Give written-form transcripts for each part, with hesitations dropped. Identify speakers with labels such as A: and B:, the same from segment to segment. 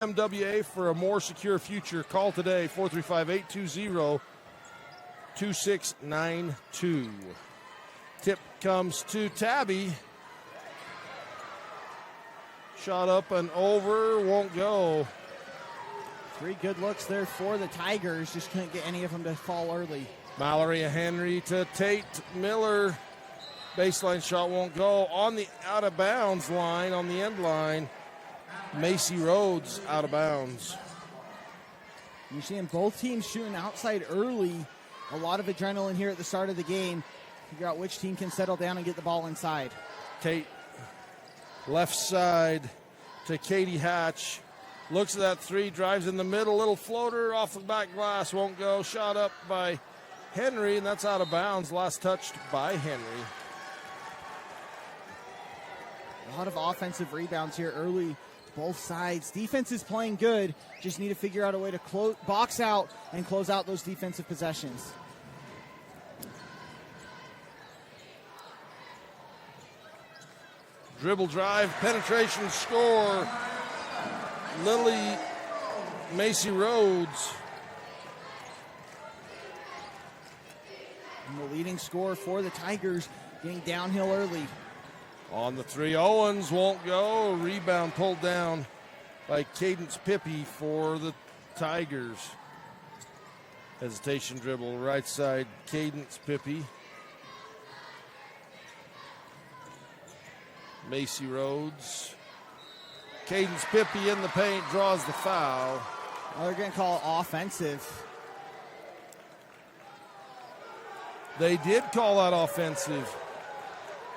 A: MWA for a more secure future. Call today, 435-820-2692. Tip comes to Tabby. Shot up and over, won't go.
B: Three good looks there for the Tigers. Just couldn't get any of them to fall early.
A: Mallory and Henry to Tate Miller. Baseline shot won't go. On the out of bounds line, on the end line, Macy Rhodes out of bounds.
B: You're seeing both teams shooting outside early. A lot of adrenaline here at the start of the game. Figure out which team can settle down and get the ball inside.
A: Tate, left side to Katie Hatch. Looks at that three, drives in the middle, little floater off the back glass, won't go. Shot up by Henry, and that's out of bounds. Last touched by Henry.
B: A lot of offensive rebounds here early. Both sides. Defense is playing good. Just need to figure out a way to box out and close out those defensive possessions.
A: Dribble drive, penetration, score. Lily Macy Rhodes.
B: And the leading scorer for the Tigers getting downhill early.
A: On the three, Owens won't go. Rebound pulled down by Cadence Pippi for the Tigers. Hesitation dribble, right side, Cadence Pippi. Macy Rhodes. Cadence Pippi in the paint, draws the foul.
B: Well, they're going to call it offensive.
A: They did call that offensive.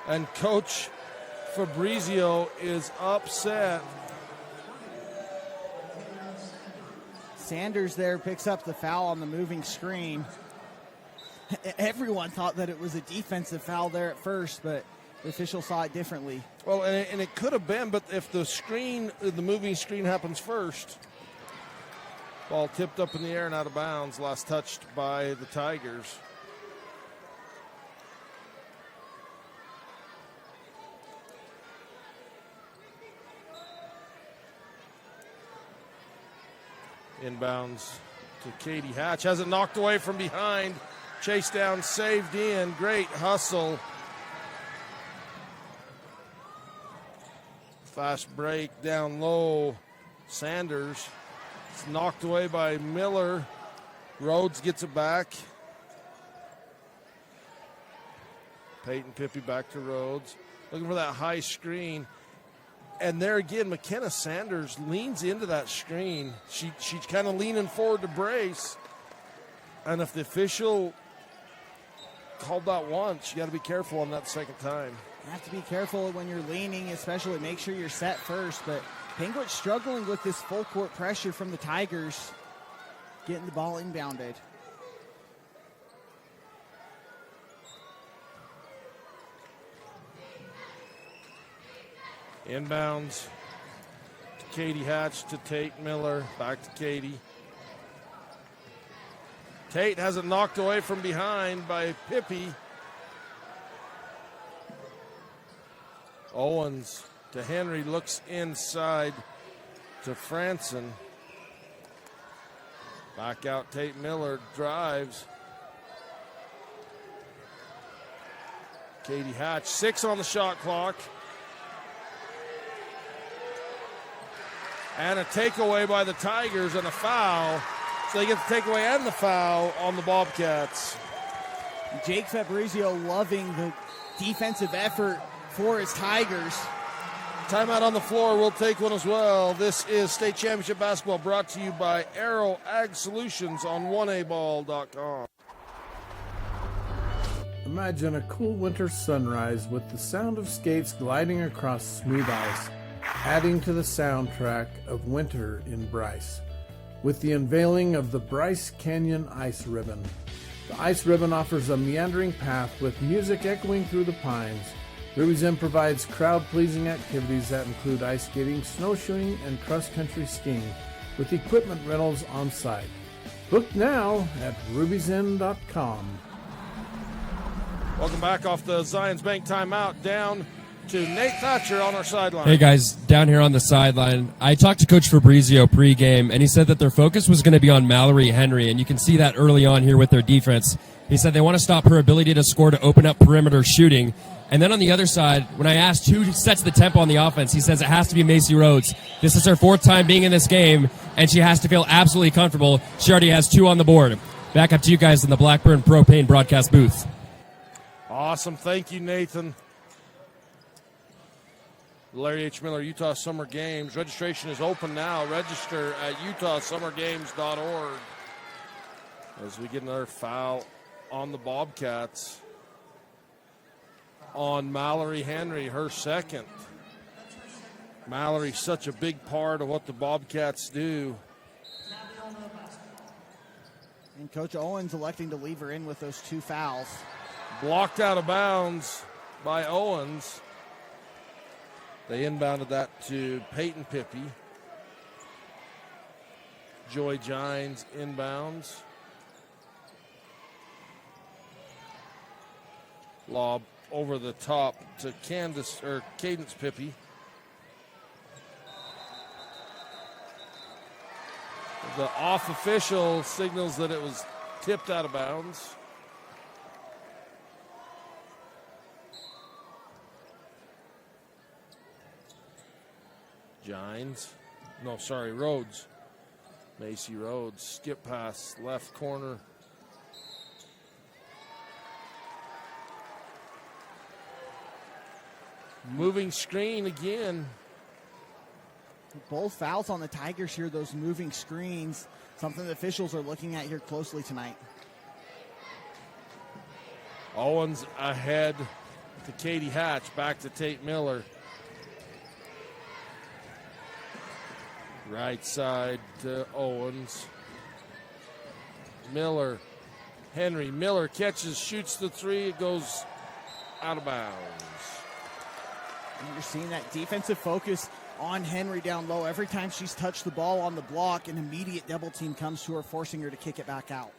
A: And Coach Fabrizio is upset.
B: Sanders there picks up the foul on the moving screen. Everyone thought that it was a defensive foul there at first, but the official saw it differently.
A: Well, and it could have been, but if the moving screen happens first, ball tipped up in the air and out of bounds, last touched by the Tigers. Inbounds to Katie Hatch. Has it knocked away from behind. Chase down, saved in. Great hustle. Fast break down low. Sanders. It's knocked away by Miller. Rhodes gets it back. Peyton Pippi back to Rhodes. Looking for that high screen. And there again, McKenna Sanders leans into that screen. She's kind of leaning forward to brace. And if the official called that once, you got to be careful on that second time.
B: You have to be careful when you're leaning, especially make sure you're set first. But Panguitch struggling with this full court pressure from the Tigers, getting the ball inbounded.
A: Inbounds to Katie Hatch to Tate Miller. Back to Katie. Tate has it knocked away from behind by Pippi. Owens to Henry. Looks inside to Franson. Back out Tate Miller. Drives. Katie Hatch. 6 on the shot clock. And a takeaway by the Tigers and a foul. So they get the takeaway and the foul on the Bobcats.
B: Jake Fabrizio loving the defensive effort for his Tigers.
A: Timeout on the floor. We'll take one as well. This is State Championship Basketball brought to you by Aero Ag Solutions on 1aball.com.
C: Imagine a cool winter sunrise with the sound of skates gliding across smooth ice, adding to the soundtrack of winter in Bryce. With the unveiling of the Bryce Canyon Ice Ribbon. The Ice Ribbon offers a meandering path with music echoing through the pines. Ruby's Inn provides crowd-pleasing activities that include ice skating, snowshoeing, and cross-country skiing, with equipment rentals on site. Book now at ruby'sinn.com.
A: Welcome back off the Zions Bank timeout. Down to Nate Thatcher on our sideline.
D: Hey guys, down here on the sideline, I talked to Coach Fabrizio pregame, and he said that their focus was going to be on Mallory Henry, and you can see that early on here with their defense. He said they want to stop her ability to score to open up perimeter shooting. And then on the other side, when I asked who sets the tempo on the offense, he says it has to be Macy Rhodes. This is her 4th time being in this game, and she has to feel absolutely comfortable. She already has 2 on the board. Back up to you guys in the Blackburn Propane broadcast booth.
A: Awesome. Thank you, Nathan. Larry H. Miller, Utah Summer Games. Registration is open now. Register at utahsummergames.org. As we get another foul on the Bobcats. On Mallory Henry, her 2nd. Mallory's such a big part of what the Bobcats do.
B: And Coach Owens electing to leave her in with those 2 fouls.
A: Blocked out of bounds by Owens. They inbounded that to Peyton Pippy. Joy Gines inbounds. Lob over the top to Cadence Pippy. The off official signals that it was tipped out of bounds. Rhodes. Macy Rhodes, skip pass, left corner. Moving screen again.
B: Both fouls on the Tigers here, those moving screens, something the officials are looking at here closely tonight.
A: Owens ahead to Katie Hatch, back to Tate Miller. Right side to Owens. Miller. Henry. Miller catches, shoots the 3. It goes out of bounds.
B: And you're seeing that defensive focus on Henry down low. Every time she's touched the ball on the block, an immediate double team comes to her, forcing her to kick it back out.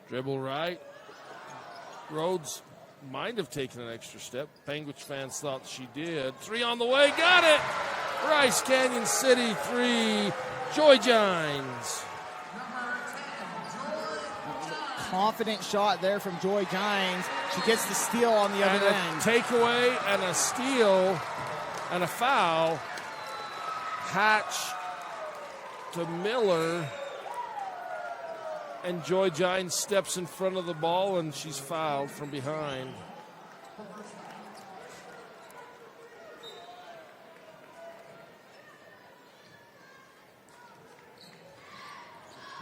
A: Dribble right. Rhodes might have taken an extra step. Panguitch fans thought she did. 3 on the way. Got it! Rice Canyon City 3. Joy Gines.
B: Confident shot there from Joy Gines. She gets the steal on the other end.
A: Takeaway and a steal and a foul. Hatch to Miller. And Joy Gines steps in front of the ball, and she's fouled from behind.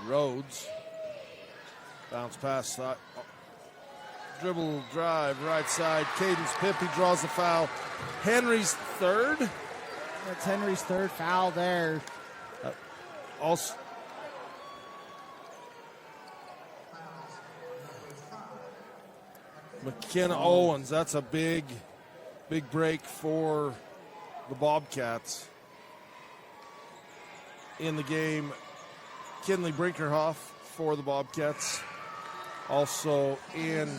A: Rhodes. Bounce pass. Dribble drive, right side. Cadence Pippy draws the foul. Henry's 3rd.
B: That's Henry's 3rd foul there.
A: Also, McKenna Owens, that's a big break for the Bobcats. In the game, Kinley Brinkerhoff for the Bobcats. Also in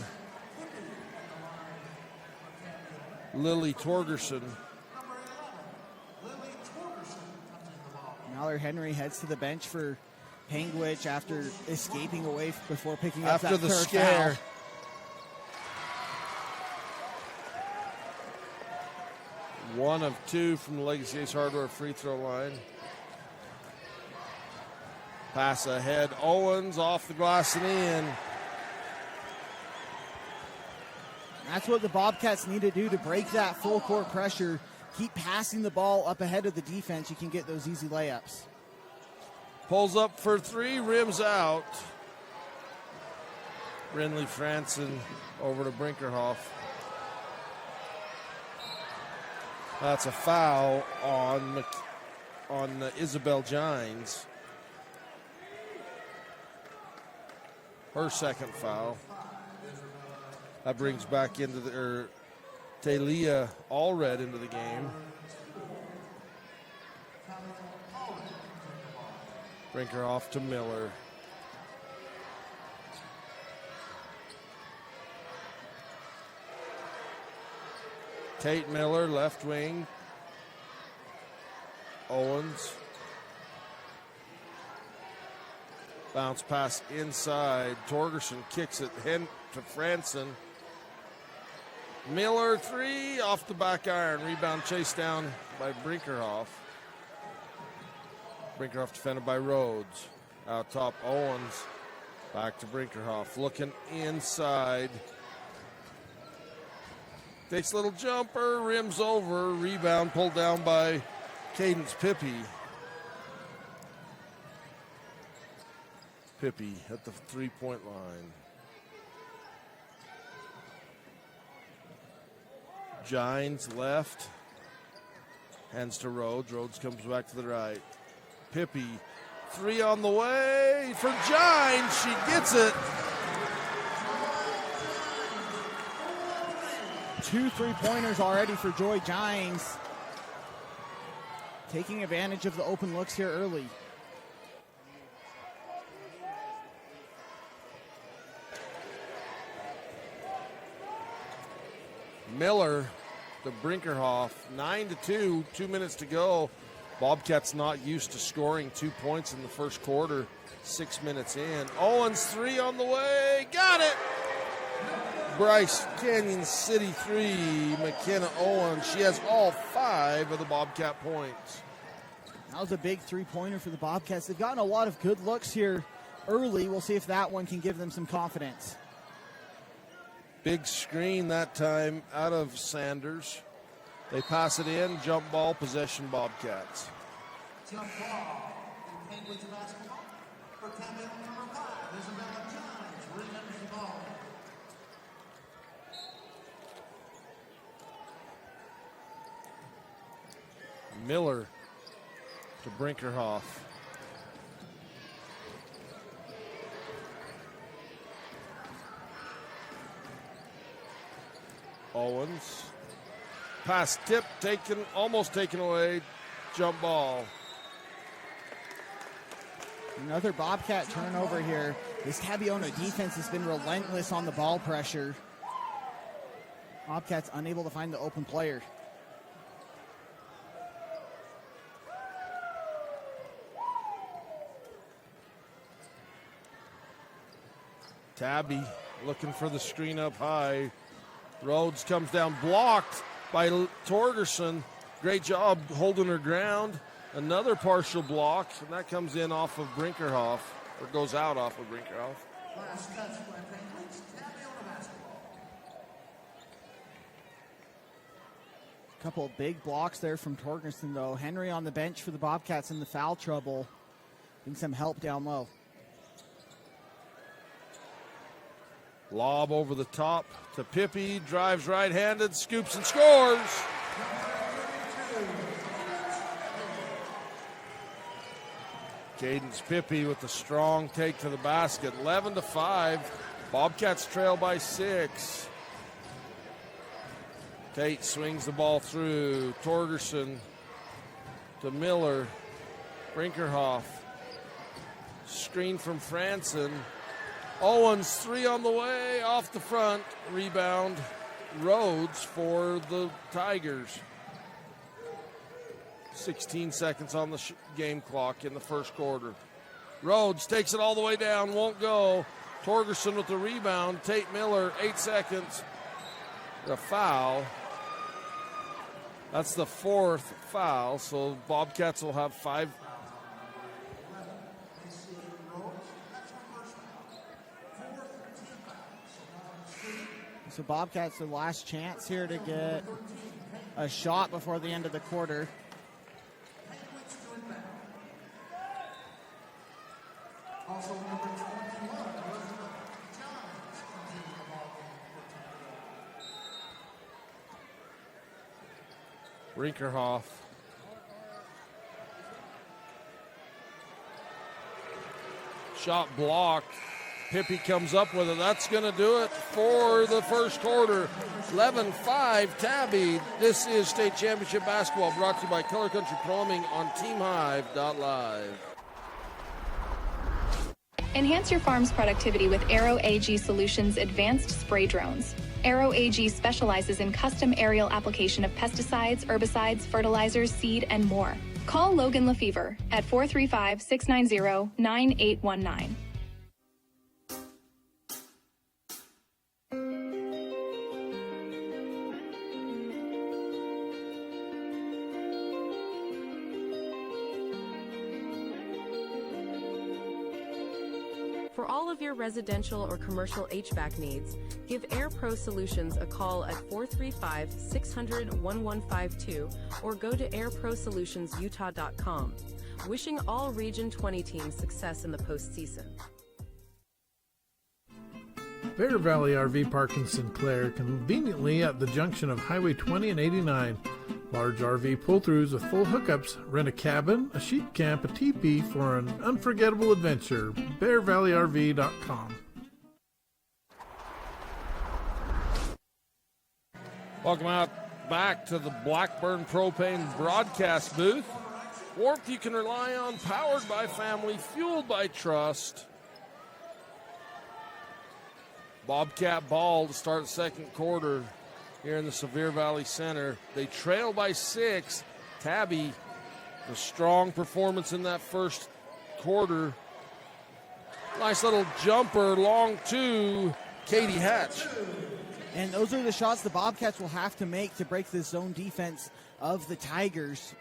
A: Lily Torgerson.
B: Mallory Henry heads to the bench for Panguitch after escaping away before picking up that
A: after the
B: third
A: scare.
B: foul.
A: One of 2 from the Legacy Ace Hardware free throw line. Pass ahead. Owens off the glass and in.
B: That's what the Bobcats need to do to break that full court pressure. Keep passing the ball up ahead of the defense. You can get those easy layups.
A: Pulls up for 3, rims out. Renly Franson over to Brinkerhoff. That's a foul on Isabel Gines. Her 2nd foul. That brings back into Talia Allred into the game. Brinkerhoff to Miller. Tate Miller, left wing. Owens. Bounce pass inside. Torgerson kicks it to Franson. Miller, 3 off the back iron. Rebound chased down by Brinkerhoff. Brinkerhoff defended by Rhodes. Out top, Owens. Back to Brinkerhoff. Looking inside. Takes a little jumper, rims over. Rebound pulled down by Cadence Pippi. Pippi at the 3-point line. Gines left. Hands to Rhodes. Rhodes comes back to the right. Pippi, 3 on the way for Gines. She gets it.
B: 2 3-pointers already for Joy Gines. Taking advantage of the open looks here early.
A: Miller to Brinkerhoff, 9-2, 2 minutes to go. Bobcats not used to scoring 2 points in the first quarter, 6 minutes in. Owens, 3 on the way, got it! Bryce, Canyon City 3, McKenna Owens. She has all 5 of the Bobcat points.
B: That was a big 3-pointer for the Bobcats. They've gotten a lot of good looks here early. We'll see if that one can give them some confidence.
A: Big screen that time out of Sanders. They pass it in, jump ball, possession Bobcats.
E: Jump ball, Panguitch basketball. For Tabiona number 5, Isabella Gines re-enters the ball.
A: Miller to Brinkerhoff. Owens. Pass tip taken, almost taken away. Jump ball.
B: Another Bobcat turnover here. This Tabiona defense has been relentless on the ball pressure. Bobcats unable to find the open player.
A: Tabby looking for the screen up high. Rhodes comes down, blocked by Torgerson. Great job holding her ground. Another partial block, and that comes in off of Brinkerhoff, or goes out off of Brinkerhoff.
E: Last touch by Panguitch, Tabiona basketball.
B: A couple of big blocks there from Torgerson, though. Henry on the bench for the Bobcats in the foul trouble. Getting some help down low.
A: Lob over the top to Pippi, drives right-handed, scoops and scores. Cadence Pippi with the strong take to the basket. 11-5. Bobcats trail by 6. Tate swings the ball through. Torgerson to Miller. Brinkerhoff. Screen from Franson. Owens, 3 on the way, off the front. Rebound, Rhodes for the Tigers. 16 seconds on the game clock in the first quarter. Rhodes takes it all the way down, won't go. Torgerson with the rebound. Tate Miller, 8 seconds. The foul. That's the 4th foul, so Bobcats will have 5.
B: So Bobcats, the last chance here to get a shot before the end of the quarter.
E: Also number 21,
A: Brinkerhoff. Shot blocked. Pippi comes up with it. That's going to do it for the first quarter. 11-5 Tabby. This is state championship basketball brought to you by Color Country Plumbing on TeamHive.live.
F: Enhance your farm's productivity with Aero AG Solutions advanced spray drones. Aero AG specializes in custom aerial application of pesticides, herbicides, fertilizers, seed, and more. Call Logan Lefevre at 435-690-9819.
G: For all of your residential or commercial HVAC needs, give Air Pro Solutions a call at 435-600-1152 or go to airprosolutionsutah.com. Wishing all Region 20 teams success in the postseason.
C: Bear Valley RV Park in Sinclair, conveniently at the junction of Highway 20 and 89. Large RV pull-throughs with full hookups. Rent a cabin, a sheep camp, a teepee for an unforgettable adventure. BearValleyRV.com.
A: Welcome back to the Blackburn Propane broadcast booth. Warmth you can rely on, powered by family, fueled by trust. Bobcat ball to start the second quarter here in the Sevier Valley Center. They trail by 6. Tabby, a strong performance in that first quarter. Nice little jumper, long two, Katie Hatch.
B: And those are the shots the Bobcats will have to make to break the zone defense of the Tigers.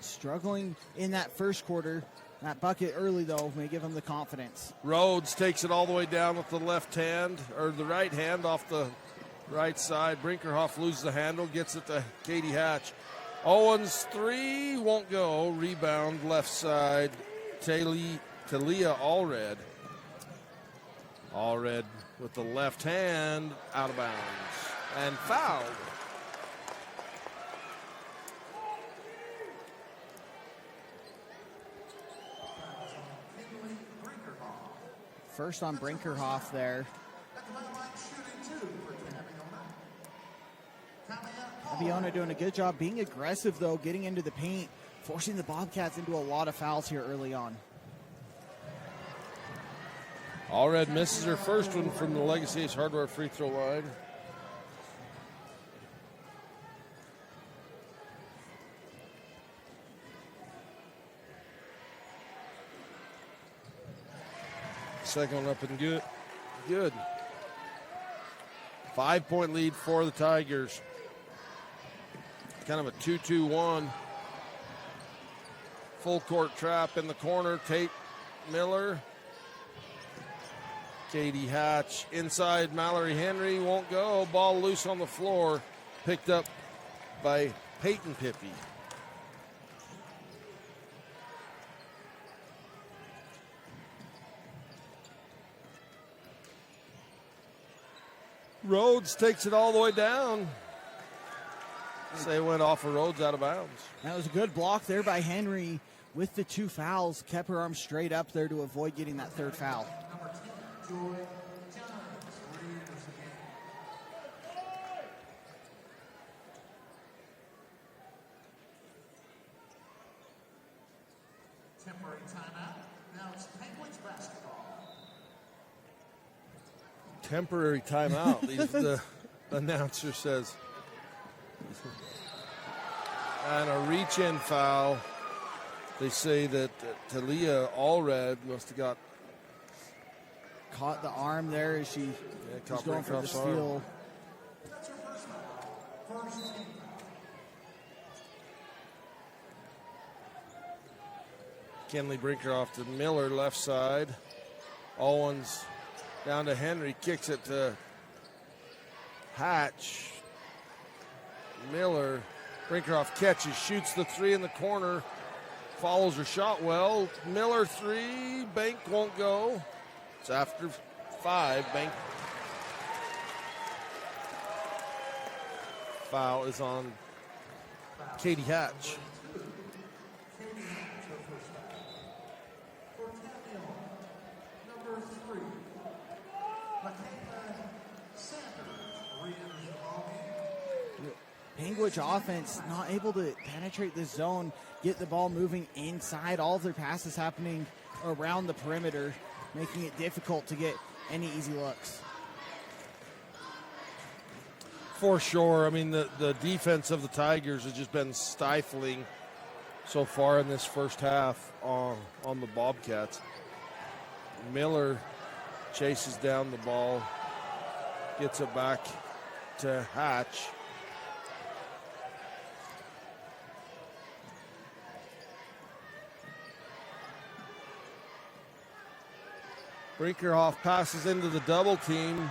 B: Struggling in that first quarter. That bucket early, though, may give them the confidence.
A: Rhodes takes it all the way down with the left hand, or the right hand off the right side. Brinkerhoff loses the handle, gets it to Katie Hatch. Owens three, won't go. Rebound left side, Talia Allred. Allred with the left hand, out of bounds, and fouled.
B: First on Brinkerhoff there. Tabiona doing a good job being aggressive, though, getting into the paint, forcing the Bobcats into a lot of fouls here early on.
A: Allred misses her first one from the Legacy Ace Hardware free throw line. Second one up and good. Good. 5-point lead for the Tigers. Kind of a 2-2-1. Full court trap in the corner. Tate Miller. Katie Hatch inside. Mallory Henry won't go. Ball loose on the floor. Picked up by Peyton Pippy. Rhodes takes it all the way down. Say it went off of Rhodes, out of bounds.
B: That was a good block there by Henry with the 2 fouls. Kept her arm straight up there to avoid getting that third foul.
E: Temporary timeout. Now it's Panguitch basketball.
A: Temporary timeout, the announcer says. And a reach-in foul. They say that Talia Allred must have
B: Caught the arm there as she was going for the steal.
A: Kenley Brinkerhoff to Miller, left side. Owens down to Henry, kicks it to Hatch. Miller, Brinkerhoff catches, shoots the three in the corner, follows her shot well. Miller three, bank won't go. It's after 5, bank. Foul is on Katie Hatch.
B: Panguitch offense not able to penetrate the zone, get the ball moving inside. All of their passes happening around the perimeter, making it difficult to get any easy looks.
A: For sure. I mean, the defense of the Tigers has just been stifling so far in this first half on the Bobcats. Miller chases down the ball, gets it back to Hatch. Brinkerhoff passes into the double team.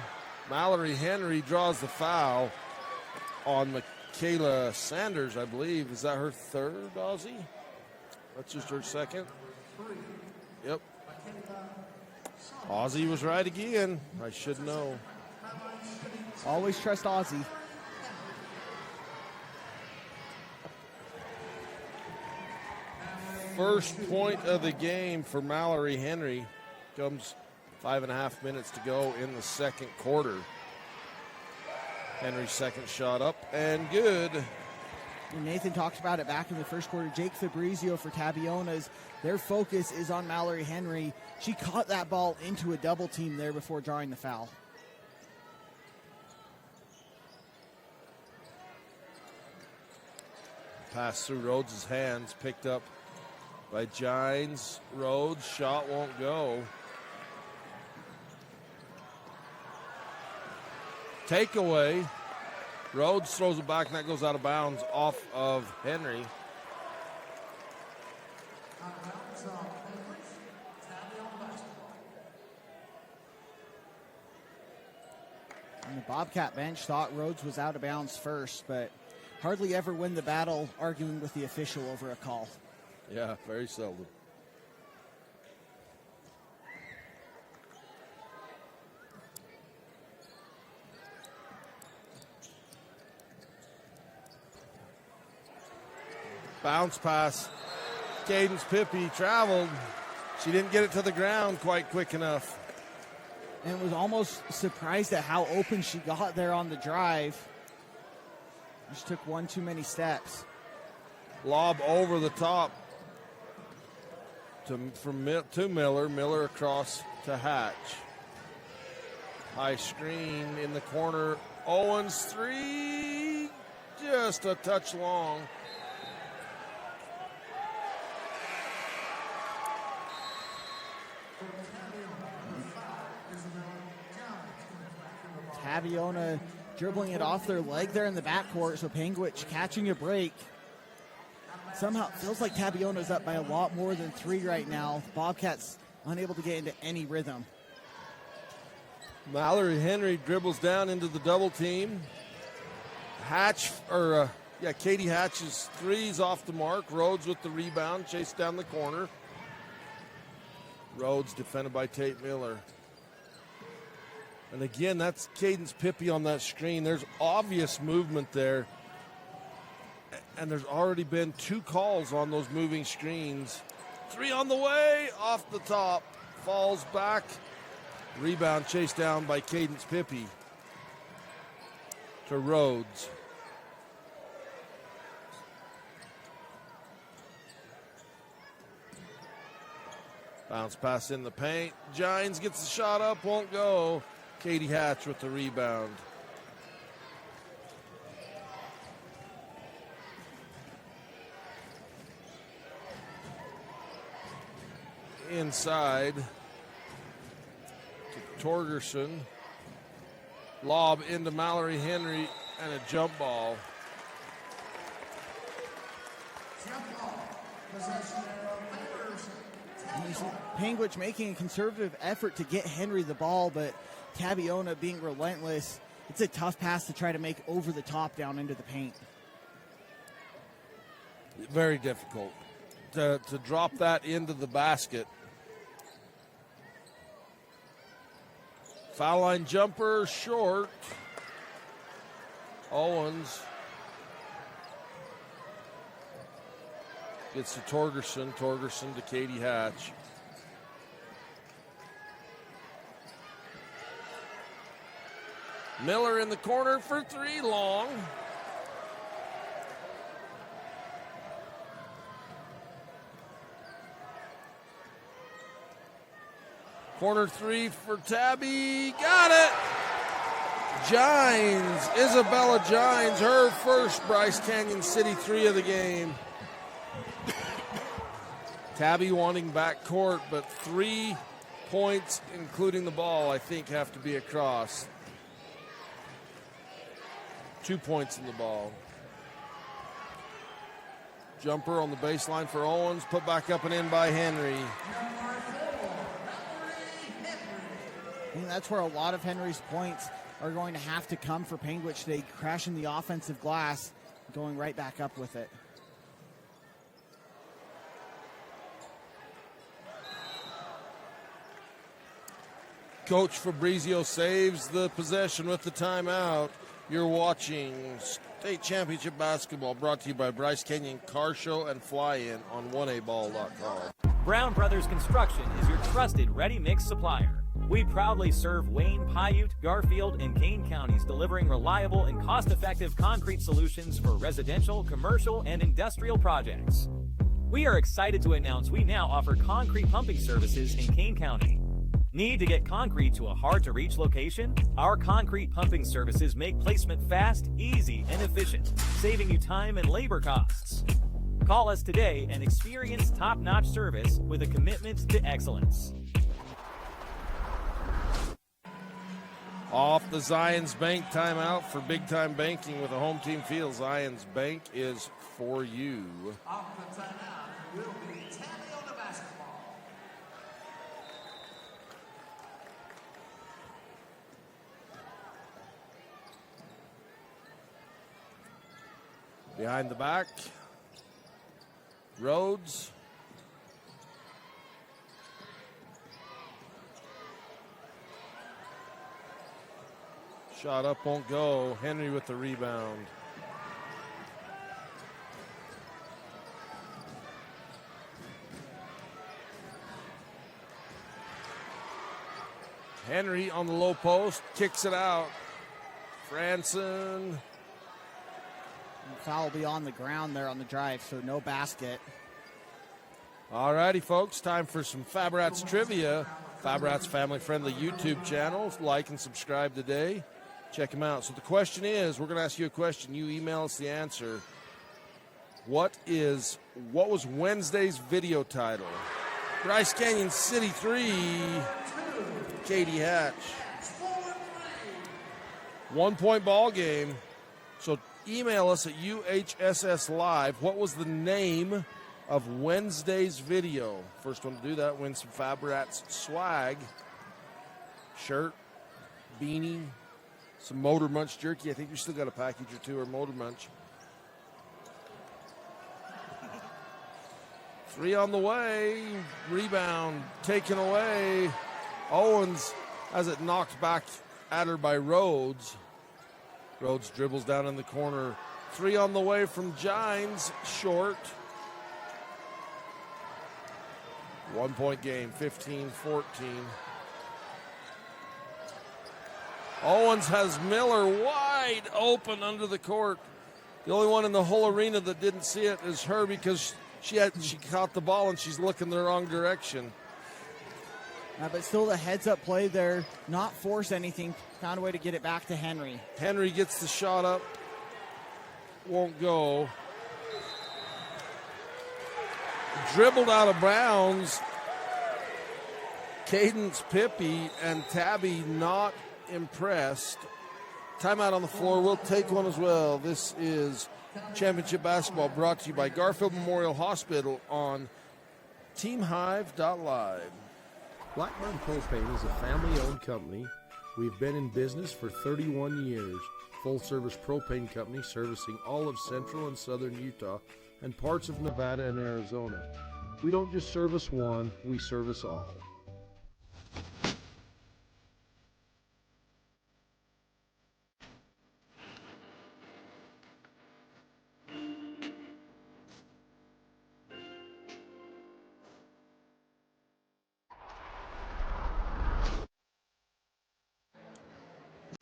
A: Mallory Henry draws the foul on Michaela Sanders, I believe. Is that her third, Ozzy? That's just her second. Yep. Ozzy was right again. I should know.
B: Always trust Ozzy.
A: First point of the game for Mallory Henry comes 5.5 minutes to go in the second quarter. Henry's second shot up and good.
B: And Nathan talked about it back in the first quarter. Jake Fabrizio for Tabiona's. Their focus is on Mallory Henry. She caught that ball into a double team there before drawing the foul.
A: Pass through Rhodes' hands, picked up by Gines. Rhodes, shot won't go. Takeaway. Rhodes throws it back, and that goes out of bounds off of Henry.
B: And the Bobcat bench thought Rhodes was out of bounds first, but hardly ever win the battle arguing with the official over a call.
A: Yeah, very seldom. Bounce pass. Cadence Pippi traveled. She didn't get it to the ground quite quick enough.
B: And was almost surprised at how open she got there on the drive. Just took one too many steps.
A: Lob over the top to Miller. Miller across to Hatch. High screen in the corner. Owens three. Just a touch long.
B: Tabiona dribbling it off their leg there in the backcourt, so Panguitch catching a break. Somehow it feels like Tabiona's up by a lot more than 3 right now. Bobcats unable to get into any rhythm.
A: Mallory Henry dribbles down into the double team. Katie Hatch's three's off the mark. Rhodes with the rebound, chased down the corner. Rhodes defended by Tate Miller. And again, that's Cadence Pippi on that screen. There's obvious movement there. And there's already been 2 calls on those moving screens. 3 on the way, off the top, falls back. Rebound chased down by Cadence Pippi to Rhodes. Bounce pass in the paint. Gines gets the shot up, won't go. Katie Hatch with the rebound. Inside to Torgerson. Lob into Mallory Henry and a jump ball.
B: Panguitch making a conservative effort to get Henry the ball, but Tabiona being relentless. It's a tough pass to try to make over the top down into the paint.
A: Very difficult to drop that into the basket. Foul line jumper short. Owens gets to Torgerson. Torgerson to Katie Hatch. Miller in the corner for 3, long. Corner 3 for Tabby. Got it. Gines, Isabella Gines, her first Bryce Canyon City 3 of the game. Tabby wanting back court, but 3 points, including the ball, I think have to be across. 2 points in the ball. Jumper on the baseline for Owens, put back up and in by Henry.
B: I think that's where a lot of Henry's points are going to have to come for Panguitch today, crashing the offensive glass, going right back up with it.
A: Coach Fabrizio saves the possession with the timeout. You're watching State Championship Basketball, brought to you by Bryce Canyon Car Show and Fly-In on 1aball.com.
H: Brown Brothers Construction is your trusted ready-mix supplier. We proudly serve Wayne, Paiute, Garfield, and Kane counties, delivering reliable and cost-effective concrete solutions for residential, commercial, and industrial projects. We are excited to announce we now offer concrete pumping services in Kane County. Need to get concrete to a hard-to-reach location? Our concrete pumping services make placement fast, easy, and efficient, saving you time and labor costs. Call us today and experience top-notch service with a commitment to excellence.
A: Off the Zions Bank timeout for big-time banking with a home team field. Zions Bank is for you.
E: Off the timeout will be Tabiona basketball.
A: Behind the back, Rhodes. Shot up won't go. Henry with the rebound. Henry on the low post, kicks it out. Franson.
B: Foul will be on the ground there on the drive, so no basket.
A: All righty, folks, time for some Fab Rats trivia. Fab Rats family-friendly YouTube channel. Like and subscribe today. Check them out. So the question is, we're going to ask you a question. You email us the answer. What was Wednesday's video title? Bryce Canyon City 3, Katie Hatch. 1 point ball game. So email us at UHSS Live. What was the name of Wednesday's video? First one to do that wins some Fab Rats swag. Shirt, beanie, some Motor Munch jerky. I think you still got a package or two or Motor Munch. 3 on the way. Rebound taken away. Owens has it knocked back at her by Rhodes. Rhodes dribbles down in the corner. 3 on the way from Gines. Short. 1 point game, 15-14. Owens has Miller wide open under the court. The only one in the whole arena that didn't see it is her, because she caught the ball and she's looking the wrong direction.
B: But still the heads-up play there, not force anything. Found a way to get it back to Henry.
A: Henry gets the shot up. Won't go. Dribbled out of bounds. Cadence Pippi and Tabby not impressed. Timeout on the floor. We'll take one as well. This is Championship Basketball, brought to you by Garfield Memorial Hospital on TeamHive.live.
I: Blackburn Propane is a family-owned company. We've been in business for 31 years. Full-service propane company servicing all of central and southern Utah and parts of Nevada and Arizona. We don't just service one, we service all.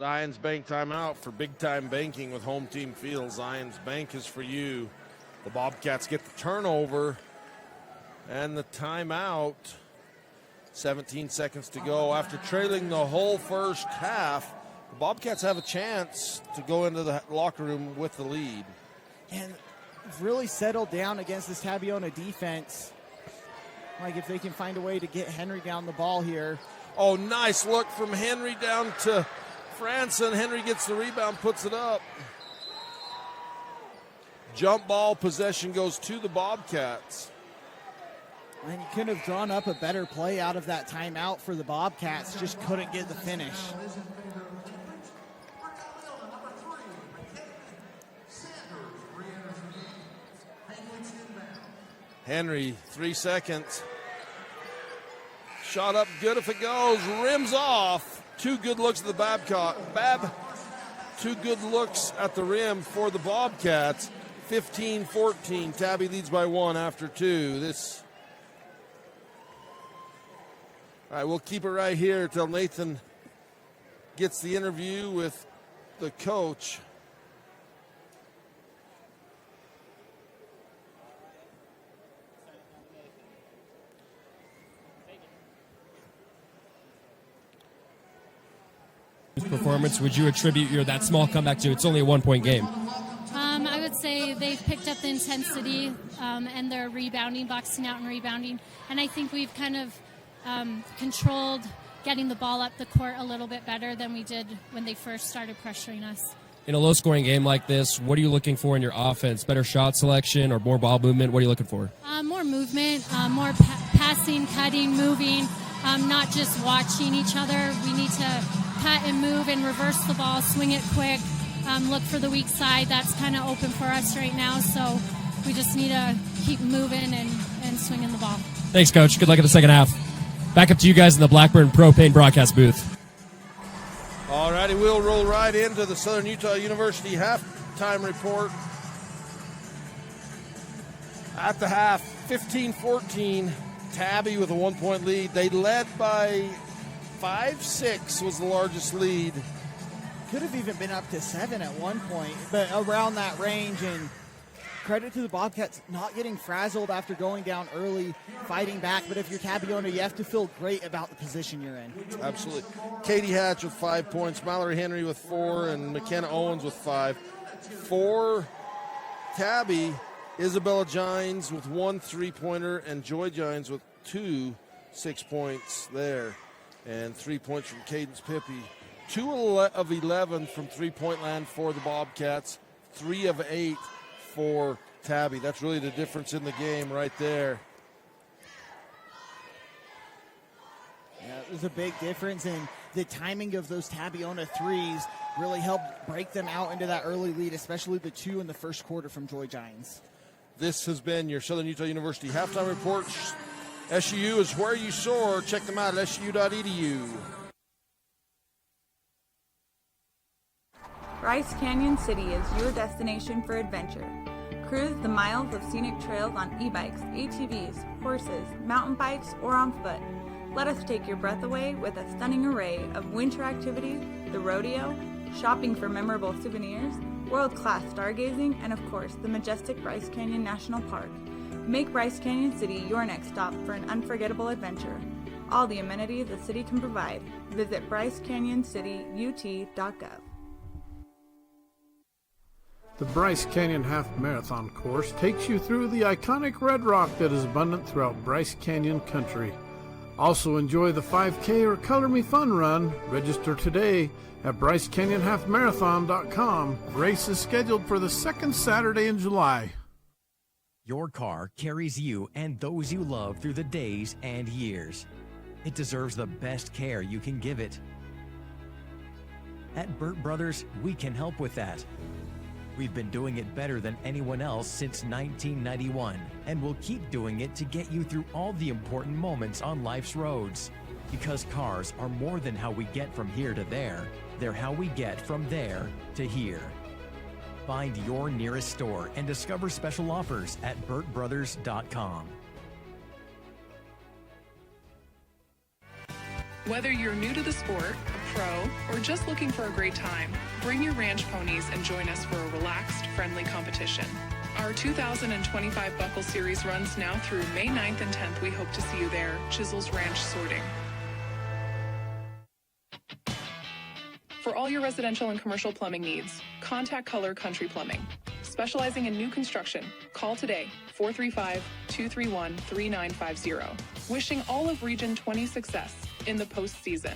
A: Zions Bank timeout for big-time banking with home team field. Zions Bank is for you. The Bobcats get the turnover and the timeout. 17 seconds to go after trailing the whole first half. Bobcats have a chance to go into the locker room with the lead.
B: And really settled down against this Tabiona defense. Like if they can find a way to get Henry down the ball here.
A: Oh, nice look from Henry down to Franson. Henry gets the rebound, puts it up. Jump ball possession goes to the Bobcats.
B: And you could have drawn up a better play out of that timeout for the Bobcats, just couldn't get the finish.
A: Henry, 3 seconds. Shot up good if it goes. Rims off. 2 good looks at the 2 good looks at the rim for the Bobcats. 15-14. Tabby leads by 1 after 2. All right, we'll keep it right here till Nathan gets the interview with the coach.
D: Performance would you attribute that small comeback to? It's only a 1-point game.
J: I would say they've picked up the intensity and their rebounding, boxing out and rebounding. And I think we've kind of controlled getting the ball up the court a little bit better than we did when they first started pressuring us.
D: In a low-scoring game like this, what are you looking for in your offense? Better shot selection or more ball movement? What are you looking for?
J: More movement, more passing, cutting, moving, not just watching each other. We need to cut and move and reverse the ball, swing it quick, look for the weak side. That's kind of open for us right now, so we just need to keep moving and swinging the ball.
D: Thanks, Coach. Good luck in the second half. Back up to you guys in the Blackburn Propane broadcast booth.
A: All righty, we'll roll right into the Southern Utah University halftime report. At the half, 15-14, Tabby with a 1-point lead. They led by 5-6 was the largest lead.
B: Could have even been up to 7 at one point, but around that range. And credit to the Bobcats not getting frazzled after going down early, fighting back. But if you're Tabiona, you have to feel great about the position you're in.
A: Absolutely. Katie Hatch with 5 points, Mallory Henry with 4, and McKenna Owens with 5. For Tabby, Isabella Gines with 1 3-pointer, and Joy Gines with 2 6-points there. And 3 points from Cadence Pippi. 2 of 11 from three-point land for the Bobcats. 3 of 8 for Tabby. That's really the difference in the game right there.
B: Yeah, it was a big difference, and the timing of those Tabiona threes really helped break them out into that early lead, especially the 2 in the first quarter from Joy Gines.
A: This has been your Southern Utah University halftime report. SU is where you soar. Check them out at SU.edu.
K: Bryce Canyon City is your destination for adventure. Cruise the miles of scenic trails on e-bikes, ATVs, horses, mountain bikes, or on foot. Let us take your breath away with a stunning array of winter activities, the rodeo, shopping for memorable souvenirs, world-class stargazing, and of course, the majestic Bryce Canyon National Park. Make Bryce Canyon City your next stop for an unforgettable adventure. All the amenities the city can provide. Visit brycecanyoncityut.gov.
C: The Bryce Canyon Half Marathon course takes you through the iconic red rock that is abundant throughout Bryce Canyon country. Also enjoy the 5K or Color Me Fun run. Register today at brycecanyonhalfmarathon.com. Race is scheduled for the second Saturday in July.
L: Your car carries you and those you love through the days and years. It deserves the best care you can give it. At Burt Brothers, we can help with that. We've been doing it better than anyone else since 1991, and we'll keep doing it to get you through all the important moments on life's roads. Because cars are more than how we get from here to there, they're how we get from there to here. Find your nearest store and discover special offers at burtbrothers.com.
M: Whether you're new to the sport, a pro, or just looking for a great time, bring your ranch ponies and join us for a relaxed, friendly competition. Our 2025 Buckle Series runs now through May 9th and 10th. We hope to see you there. Chisel's Ranch Sorting. For all all your residential and commercial plumbing needs, contact Color Country Plumbing. Specializing in new construction, call today, 435-231-3950. Wishing all of Region 20 success in the postseason.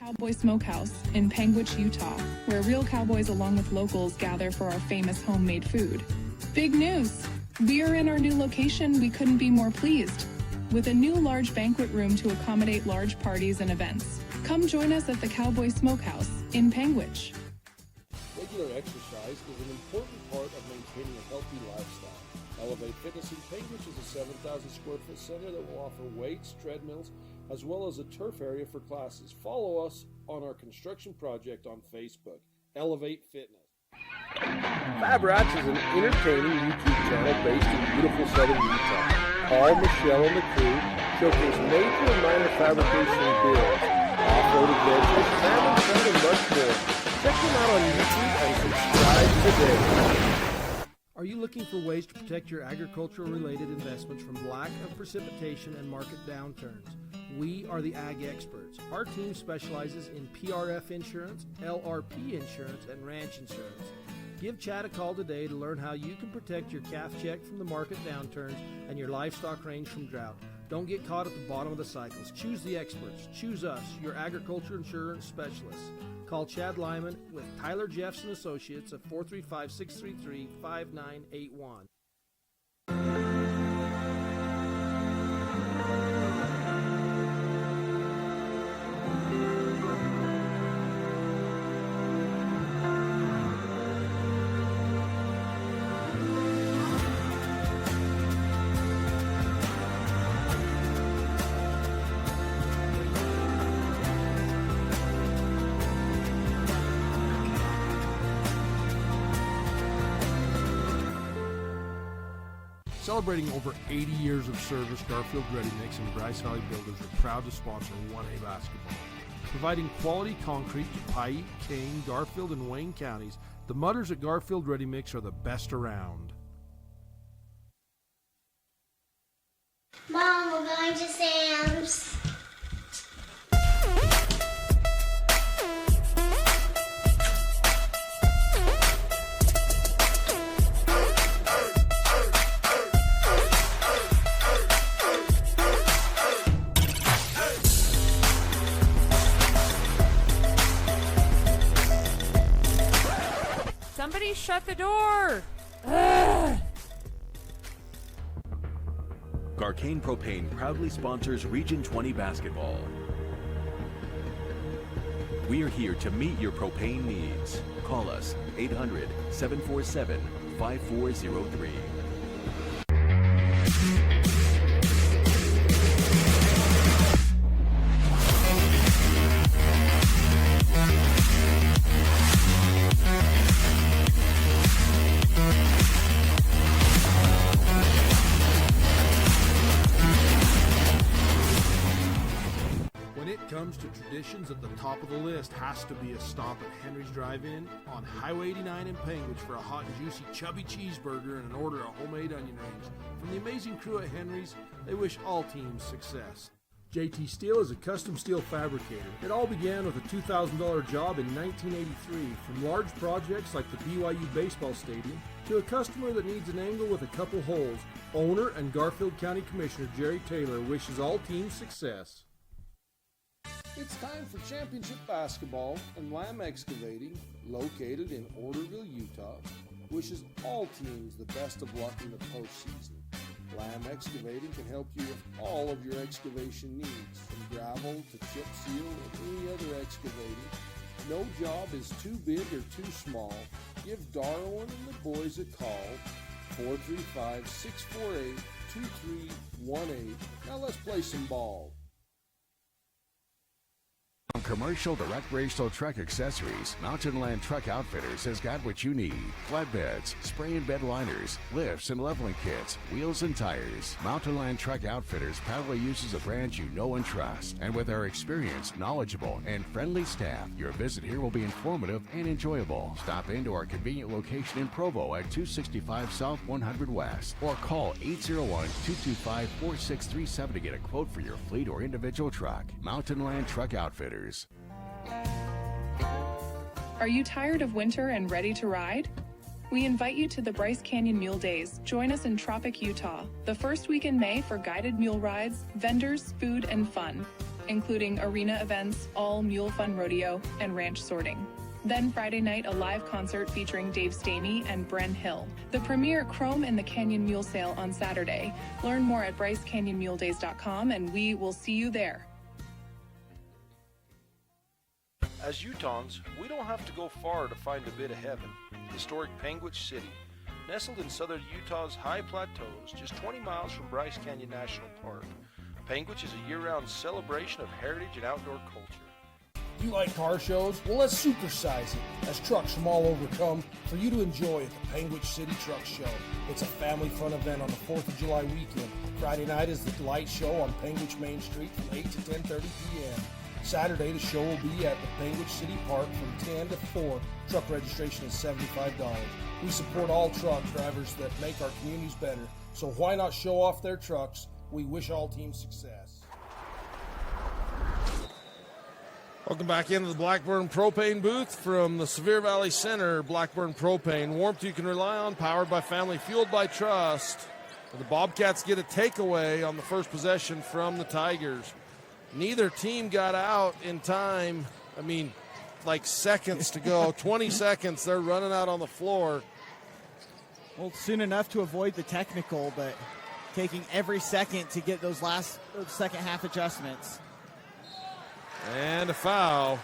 M: Cowboy Smokehouse in Panguitch, Utah, where real cowboys along with locals gather for our famous homemade food. Big news! We are in our new location. We couldn't be more pleased. With a new large banquet room to accommodate large parties and events. Come join us at the Cowboy Smokehouse in Panguitch.
I: Regular exercise is an important part of maintaining a healthy lifestyle. Elevate Fitness in Panguitch is a 7,000 square foot center that will offer weights, treadmills, as well as a turf area for classes. Follow us on our construction project on Facebook, Elevate Fitness. Fab Rats is an entertaining YouTube channel based in beautiful southern Utah. Paul, Michelle, and the crew showcase major and minor fabrication builds, off-road adventures, family fun, and much more. Check them out on YouTube and subscribe today.
N: Are you looking for ways to protect your agricultural-related investments from lack of precipitation and market downturns? We are the Ag Experts. Our team specializes in PRF insurance, LRP insurance, and ranch insurance. Give Chad a call today to learn how you can protect your calf check from the market downturns and your livestock range from drought. Don't get caught at the bottom of the cycles. Choose the experts. Choose us, your agriculture insurance specialists. Call Chad Lyman with Tyler Jeffs and Associates at 435-633-5981.
I: Celebrating over 80 years of service, Garfield Ready Mix and Bryce Valley Builders are proud to sponsor 1A basketball. Providing quality concrete to Paiute, Kane, Garfield, and Wayne counties, the mutters at Garfield Ready Mix are the best around.
O: Mom, we're going to Sam's.
P: Somebody shut the door! Ugh.
Q: Garcane Propane proudly sponsors Region 20 basketball. We are here to meet your propane needs. Call us 800-747-5403.
I: Comes to traditions, at the top of the list has to be a stop at Henry's Drive-In on Highway 89 in Panguitch for a hot and juicy chubby cheeseburger and an order of homemade onion rings. From the amazing crew at Henry's, they wish all teams success. JT Steel is a custom steel fabricator. It all began with a $2,000 job in 1983, from large projects like the BYU baseball stadium to a customer that needs an angle with a couple holes. Owner and Garfield County Commissioner Jerry Taylor wishes all teams success. It's time for championship basketball, and Lamb Excavating, located in Orderville, Utah, wishes all teams the best of luck in the postseason. Lamb Excavating can help you with all of your excavation needs, from gravel to chip seal or any other excavating. No job is too big or too small. Give Darwin and the boys a call, 435-648-2318. Now let's play some ball.
R: commercial to recreational truck accessories, Mountain Land Truck Outfitters has got what you need. Flatbeds, spray and bed liners, lifts and leveling kits, wheels and tires. Mountain Land Truck Outfitters proudly uses a brand you know and trust. And with our experienced, knowledgeable, and friendly staff, your visit here will be informative and enjoyable. Stop into our convenient location in Provo at 265 South 100 West or call 801-225-4637 to get a quote for your fleet or individual truck. Mountain Land Truck Outfitters.
M: Are you tired of winter and ready to ride? We invite you to the Bryce Canyon Mule Days. Join us in Tropic, Utah, the first week in May for guided mule rides, vendors, food, and fun, including arena events, all mule fun rodeo, and ranch sorting. Then Friday night, a live concert featuring Dave Stamey and Bren Hill. The premier Chrome in the Canyon Mule Sale on Saturday. Learn more at BryceCanyonMuleDays.com, and we will see you there.
S: As Utahns, we don't have to go far to find a bit of heaven. Historic Panguitch City, nestled in southern Utah's high plateaus, just 20 miles from Bryce Canyon National Park. Panguitch is a year-round celebration of heritage and outdoor culture.
N: You like car shows? Well, let's supersize it as trucks from all over come for you to enjoy at the Panguitch City Truck Show. It's a family fun event on the 4th of July weekend. Friday night is the light show on Panguitch Main Street from 8 to 10:30 p.m. Saturday, the show will be at the Panguitch City Park from 10 to 4. Truck registration is $75. We support all truck drivers that make our communities better, so why not show off their trucks? We wish all teams success.
A: Welcome back into the Blackburn Propane booth from the Sevier Valley Center. Blackburn Propane, warmth you can rely on, powered by family, fueled by trust. The Bobcats get a takeaway on the first possession from the Tigers. Neither team got out in time. I mean, like seconds to go. 20 seconds, they're running out on the floor.
B: Well, soon enough to avoid the technical, but taking every second to get those second half adjustments.
A: And a foul.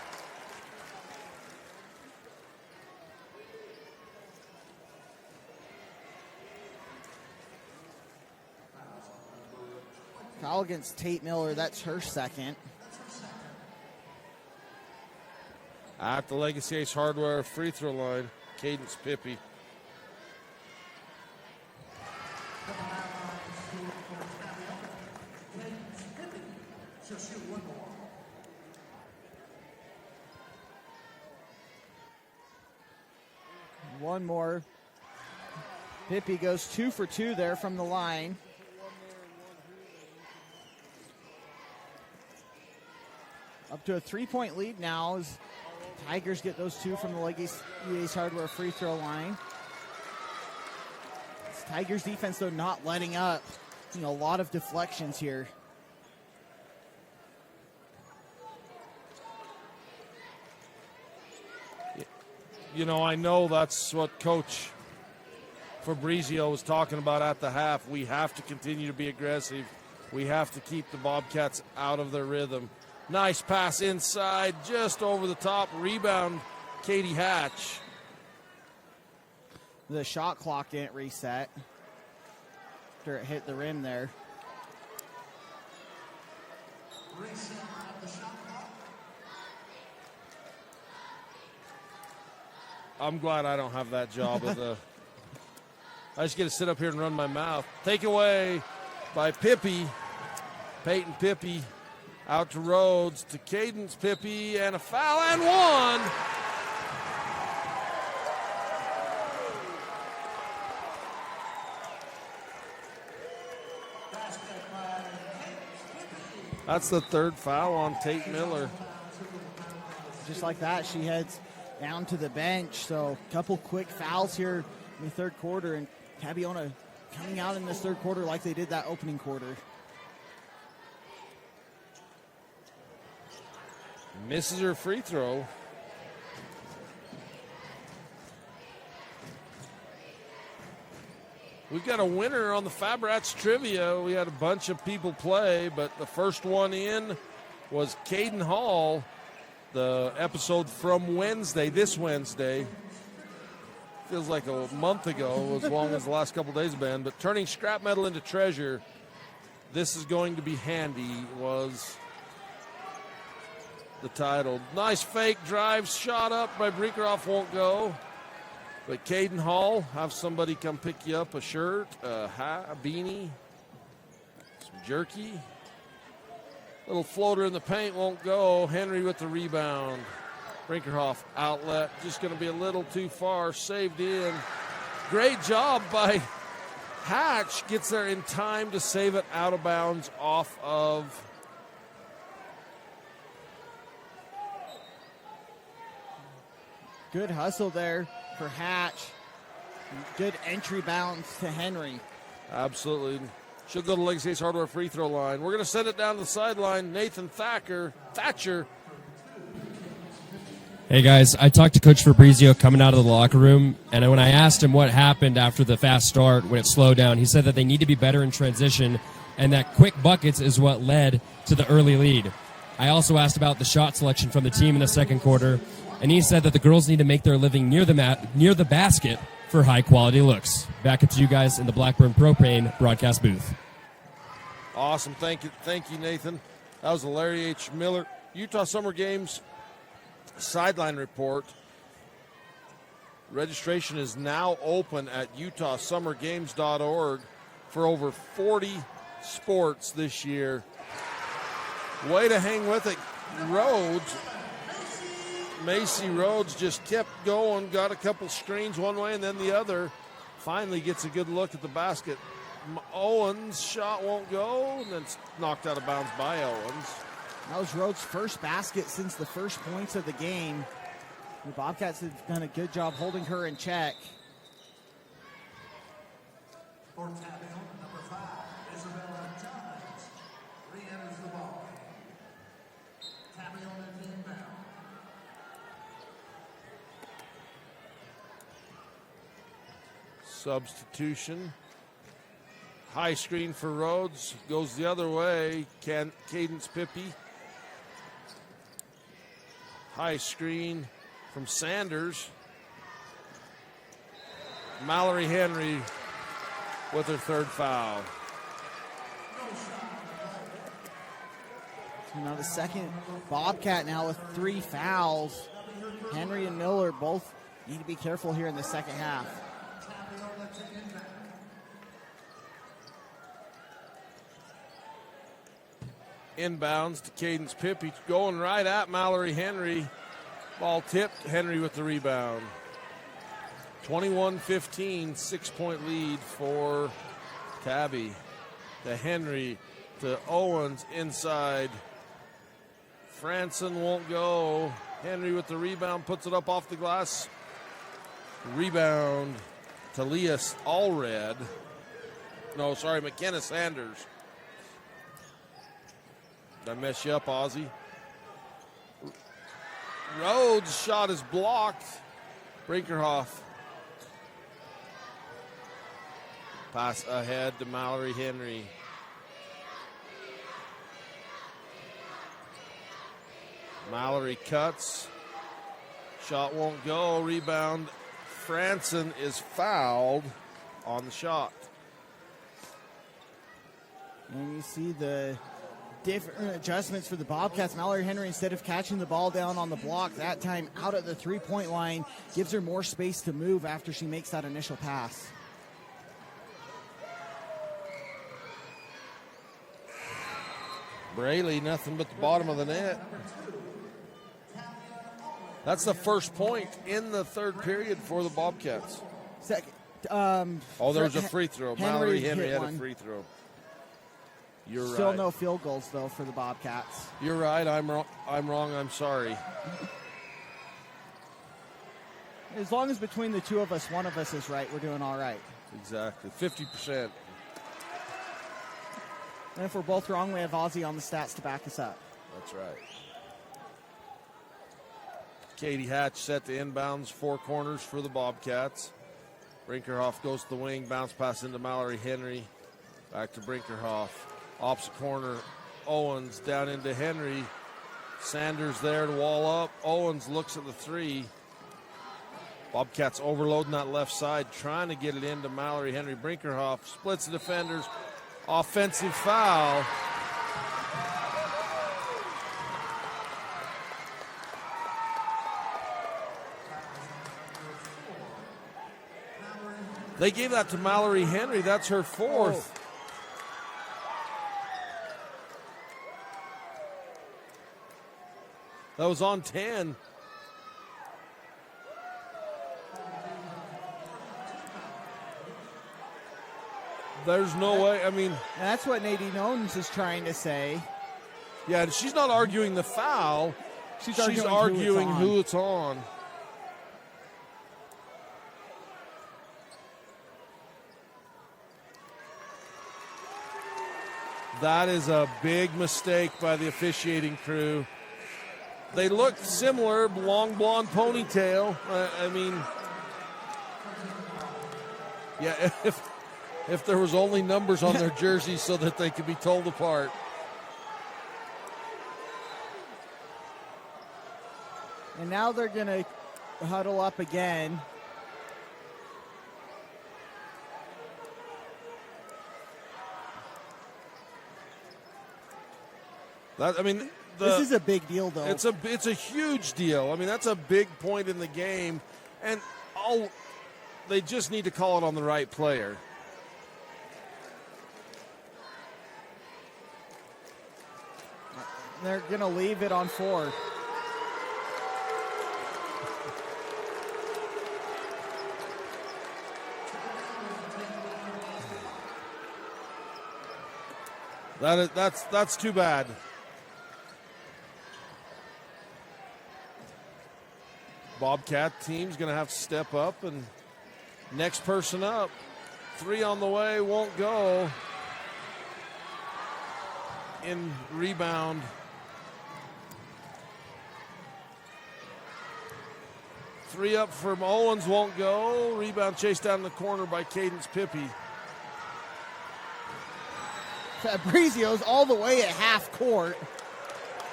B: Foul against Tate Miller. That's her second.
A: At the Legacy Ace Hardware free throw line, Cadence Pippy.
B: One more. Pippy goes 2 for 2 there from the line. Up to a 3-point lead now as Tigers get those 2 from the Legacy Ace Hardware free throw line. It's Tigers defense, though, not letting up. A lot of deflections here.
A: I know that's what Coach Fabrizio was talking about at the half. We have to continue to be aggressive. We have to keep the Bobcats out of their rhythm. Nice pass inside, just over the top. Rebound, Katie Hatch.
B: The shot clock didn't reset after it hit the rim there.
A: I'm glad I don't have that job. I just get to sit up here and run my mouth. Take away by Pippy. Peyton Pippy out to Rhodes, to Cadence Pippy, and a foul and one. That's the third foul on Tate Miller.
B: Just like that, she heads down to the bench. So a couple quick fouls here in the third quarter, and Tabiona coming out in this third quarter like they did that opening quarter.
A: Misses her free throw. We've got a winner on the Fabrats Trivia. We had a bunch of people play, but the first one in was Caden Hall. The episode from Wednesday, this Wednesday. Feels like a month ago, as long as the last couple days have been. But turning scrap metal into treasure, this is going to be handy, was the title. Nice fake drive, shot up by Brinkerhoff, won't go. But Caden Hall, have somebody come pick you up a shirt, a hat, a beanie, some jerky. Little floater in the paint, won't go. Henry with the rebound. Brinkerhoff outlet, just going to be a little too far, saved in. Great job by Hatch, gets there in time to save it out of bounds off of
B: good hustle there for Hatch. Good entry bounce to Henry.
A: Absolutely. She'll go to Legacy Ace Hardware free throw line. We're going to send it down to the sideline. Nathan Thatcher.
D: Hey guys, I talked to Coach Fabrizio coming out of the locker room, and when I asked him what happened after the fast start when it slowed down, he said that they need to be better in transition and that quick buckets is what led to the early lead. I also asked about the shot selection from the team in the second quarter, and he said that the girls need to make their living near the basket for high-quality looks. Back to you guys in the Blackburn Propane broadcast booth.
A: Awesome. Thank you, Nathan. That was the Larry H. Miller Utah Summer Games sideline report. Registration is now open at utahsummergames.org for over 40 sports this year. Way to hang with it. Macy Rhodes just kept going, got a couple screens one way and then the other. Finally gets a good look at the basket. Owens' shot won't go, and then it's knocked out of bounds by Owens.
B: That was Rhodes' first basket since the first points of the game. The Bobcats have done a good job holding her in check.
E: For Tabiona, number 5, Isabella Johns re-enters the ball. Tabiona inbound.
A: Substitution. High screen for Rhodes. Goes the other way. Cadence Pippi. High screen from Sanders. Mallory Henry with her third foul.
B: So now the second Bobcat now with 3 fouls. Henry and Miller both need to be careful here in the second half.
A: Inbounds to Cadence Pippi, going right at Mallory Henry. Ball tipped, Henry with the rebound. 21-15, 6-point lead for Tabby. To Henry, to Owens inside. Franson won't go. Henry with the rebound, puts it up off the glass. Rebound to Leah Allred. No, sorry, McKenna Sanders. Did I mess you up, Ozzy? Rhodes' shot is blocked. Brinkerhoff. Pass ahead to Mallory Henry. Mallory cuts. Shot won't go. Rebound. Franson is fouled on the shot.
B: And you see the different adjustments for the Bobcats. Mallory Henry, instead of catching the ball down on the block, that time out at the three-point line, gives her more space to move after she makes that initial pass.
A: Braley, nothing but the bottom of the net. That's the first point in the third period for the Bobcats.
B: Second.
A: There was a free throw. Mallory Henry had a
B: one.
A: free throw. You're
B: Still
A: right.
B: no field goals, though, for the Bobcats.
A: You're right. I'm wrong. I'm sorry.
B: As long as between the two of us, one of us is right, we're doing all right.
A: Exactly. 50%.
B: And if we're both wrong, we have Ozzy on the stats to back us up.
A: That's right. Katie Hatch set the inbounds, 4 corners for the Bobcats. Brinkerhoff goes to the wing, bounce pass into Mallory Henry. Back to Brinkerhoff. Opposite corner, Owens down into Henry. Sanders there to wall up. Owens looks at the 3. Bobcats overloading that left side, trying to get it into Mallory Henry. Brinkerhoff splits the defenders. Offensive foul. They gave that to Mallory Henry. That's her fourth. That was on 10. There's no way. I mean,
B: that's what Nadine Owens is trying to say.
A: Yeah, she's not arguing the foul. She's arguing who it's on. That is a big mistake by the officiating crew. They look similar, long blonde ponytail. I mean, yeah, if there was only numbers on their jerseys so that they could be told apart.
B: And now they're going to huddle up again.
A: This
B: is a big deal, though.
A: It's a huge deal. I mean, that's a big point in the game, and they just need to call it on the right player.
B: They're going to leave it on 4.
A: That's too bad. Bobcat team's going to have to step up, and next person up. 3 on the way, won't go. In rebound. Three up from Owens, won't go. Rebound chased down the corner by Cadence Pippi.
B: Fabrizio's all the way at half court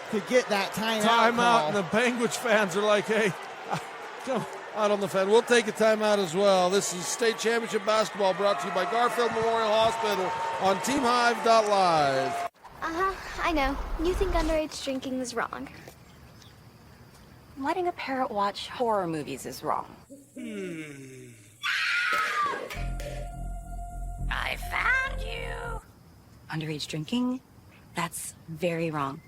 B: to get that timeout.
A: Timeout, and the Panguitch fans are like, hey, come out on the fan. We'll take a timeout as well. This is State Championship Basketball brought to you by Garfield Memorial Hospital on TeamHive.live.
T: I know. You think underage drinking is wrong.
U: Letting a parrot watch horror movies is wrong. I found you! Underage drinking? That's very wrong.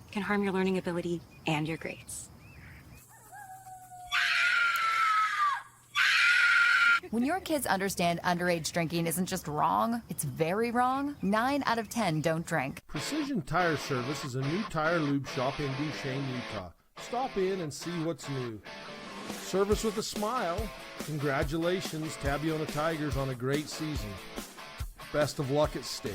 U: It can harm your learning ability and your grades.
V: When your kids understand underage drinking isn't just wrong, it's very wrong, 9 out of 10 don't drink.
N: Precision Tire Service is a new tire lube shop in Duchesne, Utah. Stop in and see what's new. Service with a smile. Congratulations, Tabiona Tigers, on a great season. Best of luck at state.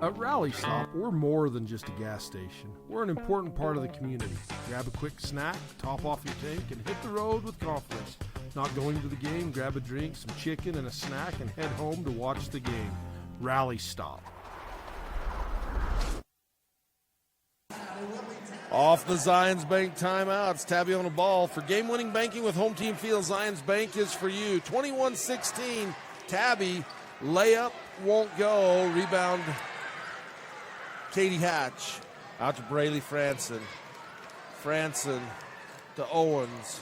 N: At Rally Stop, we're more than just a gas station. We're an important part of the community. Grab a quick snack, top off your tank, and hit the road with confidence. Not going to the game, grab a drink, some chicken, and a snack, and head home to watch the game. Rally Stop.
A: Off the Zions Bank timeout. It's Tabiona ball. For game-winning banking with Home Team Field, Zions Bank is for you. 21-16, Tabby. Layup won't go. Rebound, Katie Hatch. Out to Braylee Franson. Franson to Owens.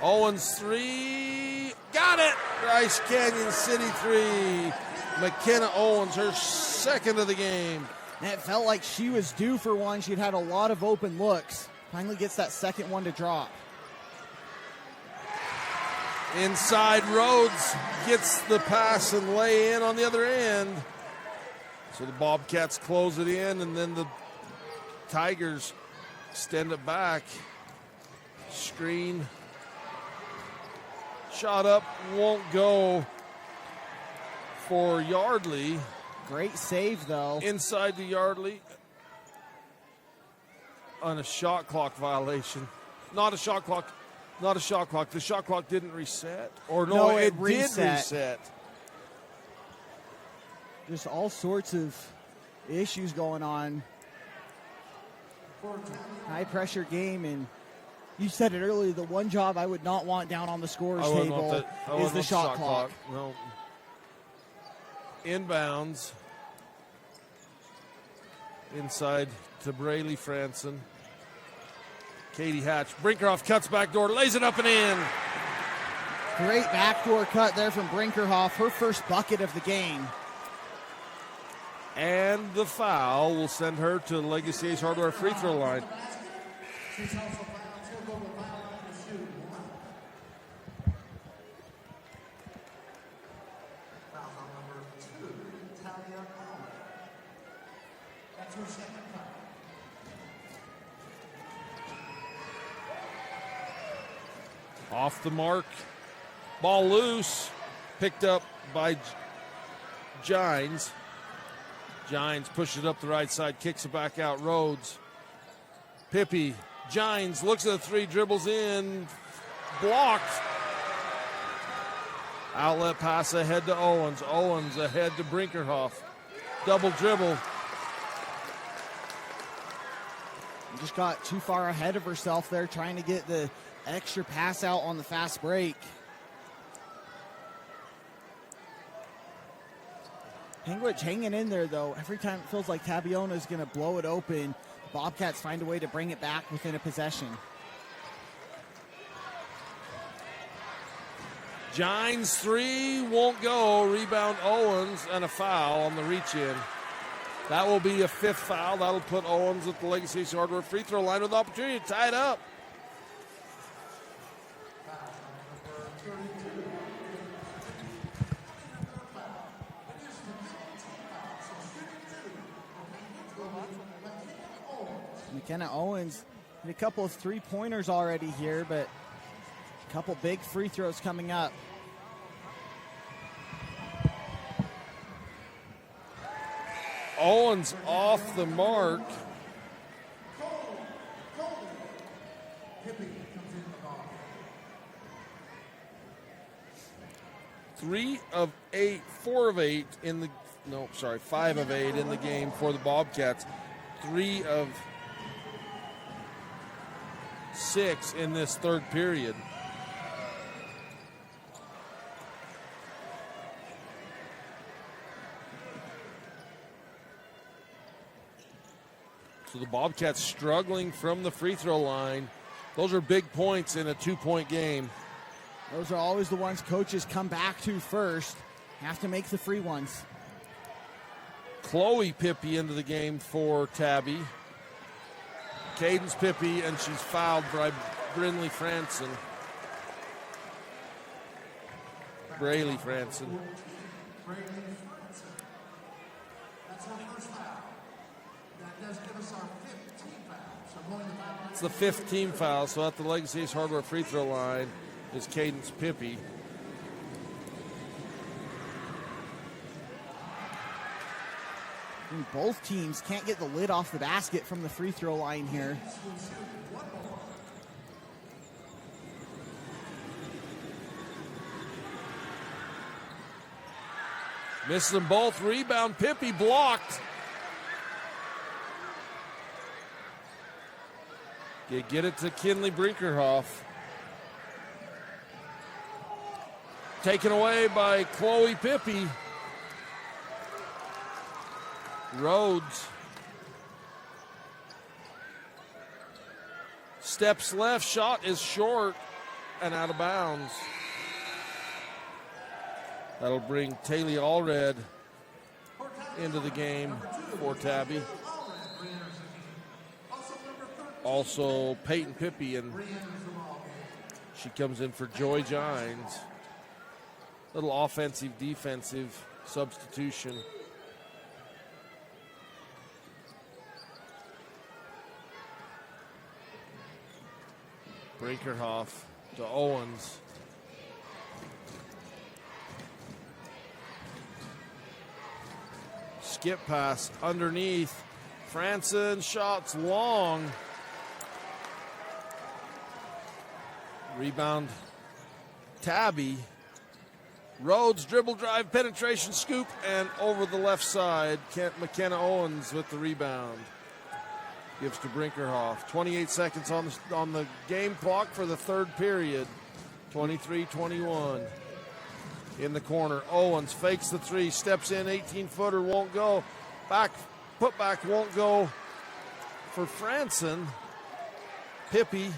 A: Owens 3. Got it! Rice Canyon City 3. McKenna Owens, her second of the game.
B: And it felt like she was due for one. She'd had a lot of open looks. Finally gets that second one to drop.
A: Inside, Rhodes gets the pass and lay in on the other end. So the Bobcats close it in, and then the Tigers extend it back. Screen. Shot up, won't go for Yardley.
B: Great save, though.
A: Inside to Yardley on a shot clock violation. Not a shot clock. Not a shot clock. The shot clock didn't reset. Or no, it did reset.
B: Just all sorts of issues going on. High pressure game, and you said it earlier, the one job I would not want down on the scorer's table is the shot clock.
A: No. Inbounds. Inside to Braylee Franson. Katie Hatch. Brinkerhoff cuts back door, lays it up and in.
B: Great backdoor cut there from Brinkerhoff, her first bucket of the game.
A: And the foul will send her to the Legacy Ace Hardware free throw line.
E: She's also fouled. She'll go to the foul line to shoot one. Foul on number 2, Tabiona. That's her second foul.
A: Off the mark. Ball loose. Picked up by Gines. Gines pushes it up the right side, kicks it back out. Rhodes. Pippi. Gines looks at the three, dribbles in. Blocked. Outlet pass ahead to Owens. Owens ahead to Brinkerhoff. Double dribble.
B: Just got too far ahead of herself there, trying to get the extra pass out on the fast break. Panguitch hanging in there, though. Every time it feels like Tabiona is going to blow it open, Bobcats find a way to bring it back within a possession.
A: Gines three won't go. Rebound Owens and a foul on the reach in. That will be a fifth foul. That'll put Owens at the Legacy Ace Hardware free throw line with the opportunity to tie it up.
B: McKenna Owens hit a couple of three-pointers already here, but a couple big free throws coming up.
A: Owens off the mark. 3 of 8, 4 of 8 in the, no, sorry, 5 of 8 in the game for the Bobcats. 3 of 6 in this third period. So the Bobcats struggling from the free throw line. Those are big points in a 2-point game.
B: Those are always the ones coaches come back to first. Have to make the free ones.
A: Chloe Pippi into the game for Tabby. Cadence Pippi, and she's fouled by Brynley Franson. Brayley Franson.
E: That's our first foul. That does give us our 15th foul. So going to foul line.
A: It's the 5th team foul, so at the Legacy Ace Hardware free throw line is Cadence Pippi.
B: And both teams can't get the lid off the basket from the free throw line here.
A: Misses them both. Rebound. Pippi blocked. Get it to Kinley Brinkerhoff. Taken away by Chloe Pippi. Rhodes. Steps left. Shot is short and out of bounds. That'll bring Taylor Allred into the game for Tabby. Also Peyton Pippi, and she comes in for Joy Gines. Little offensive, defensive substitution. Brinkerhoff to Owens. Skip pass underneath. Franson shots long. Rebound Tabby. Rhodes dribble drive penetration scoop and over the left side. McKenna Owens with the rebound. Gives to Brinkerhoff. 28 seconds on the game clock for the third period. 23-21. In the corner, Owens fakes the three, steps in, 18-footer, won't go. Back, put back, won't go for Franson. Pippi,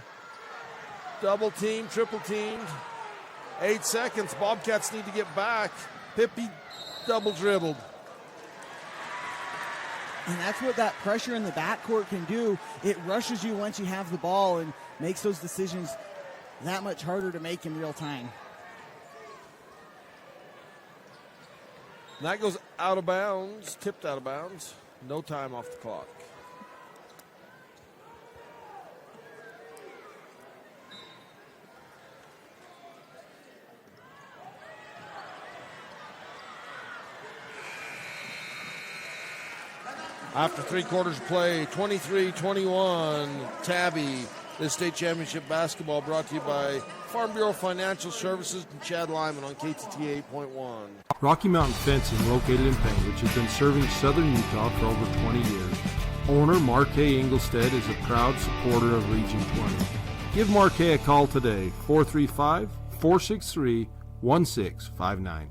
A: double team, triple teamed. 8 seconds. Bobcats need to get back. Pippi double dribbled.
B: And that's what that pressure in the backcourt can do. It rushes you once you have the ball and makes those decisions that much harder to make in real time.
A: And that goes out of bounds, tipped out of bounds. No time off the clock. After 3 quarters of play, 23-21, Tabby. This state championship basketball brought to you by Farm Bureau Financial Services and Chad Lyman on KTT 8.1.
N: Rocky Mountain Fencing, located in Panguitch, has been serving southern Utah for over 20 years. Owner Marquet Engelstead is a proud supporter of Region 20. Give Marquet a call today, 435-463-1659.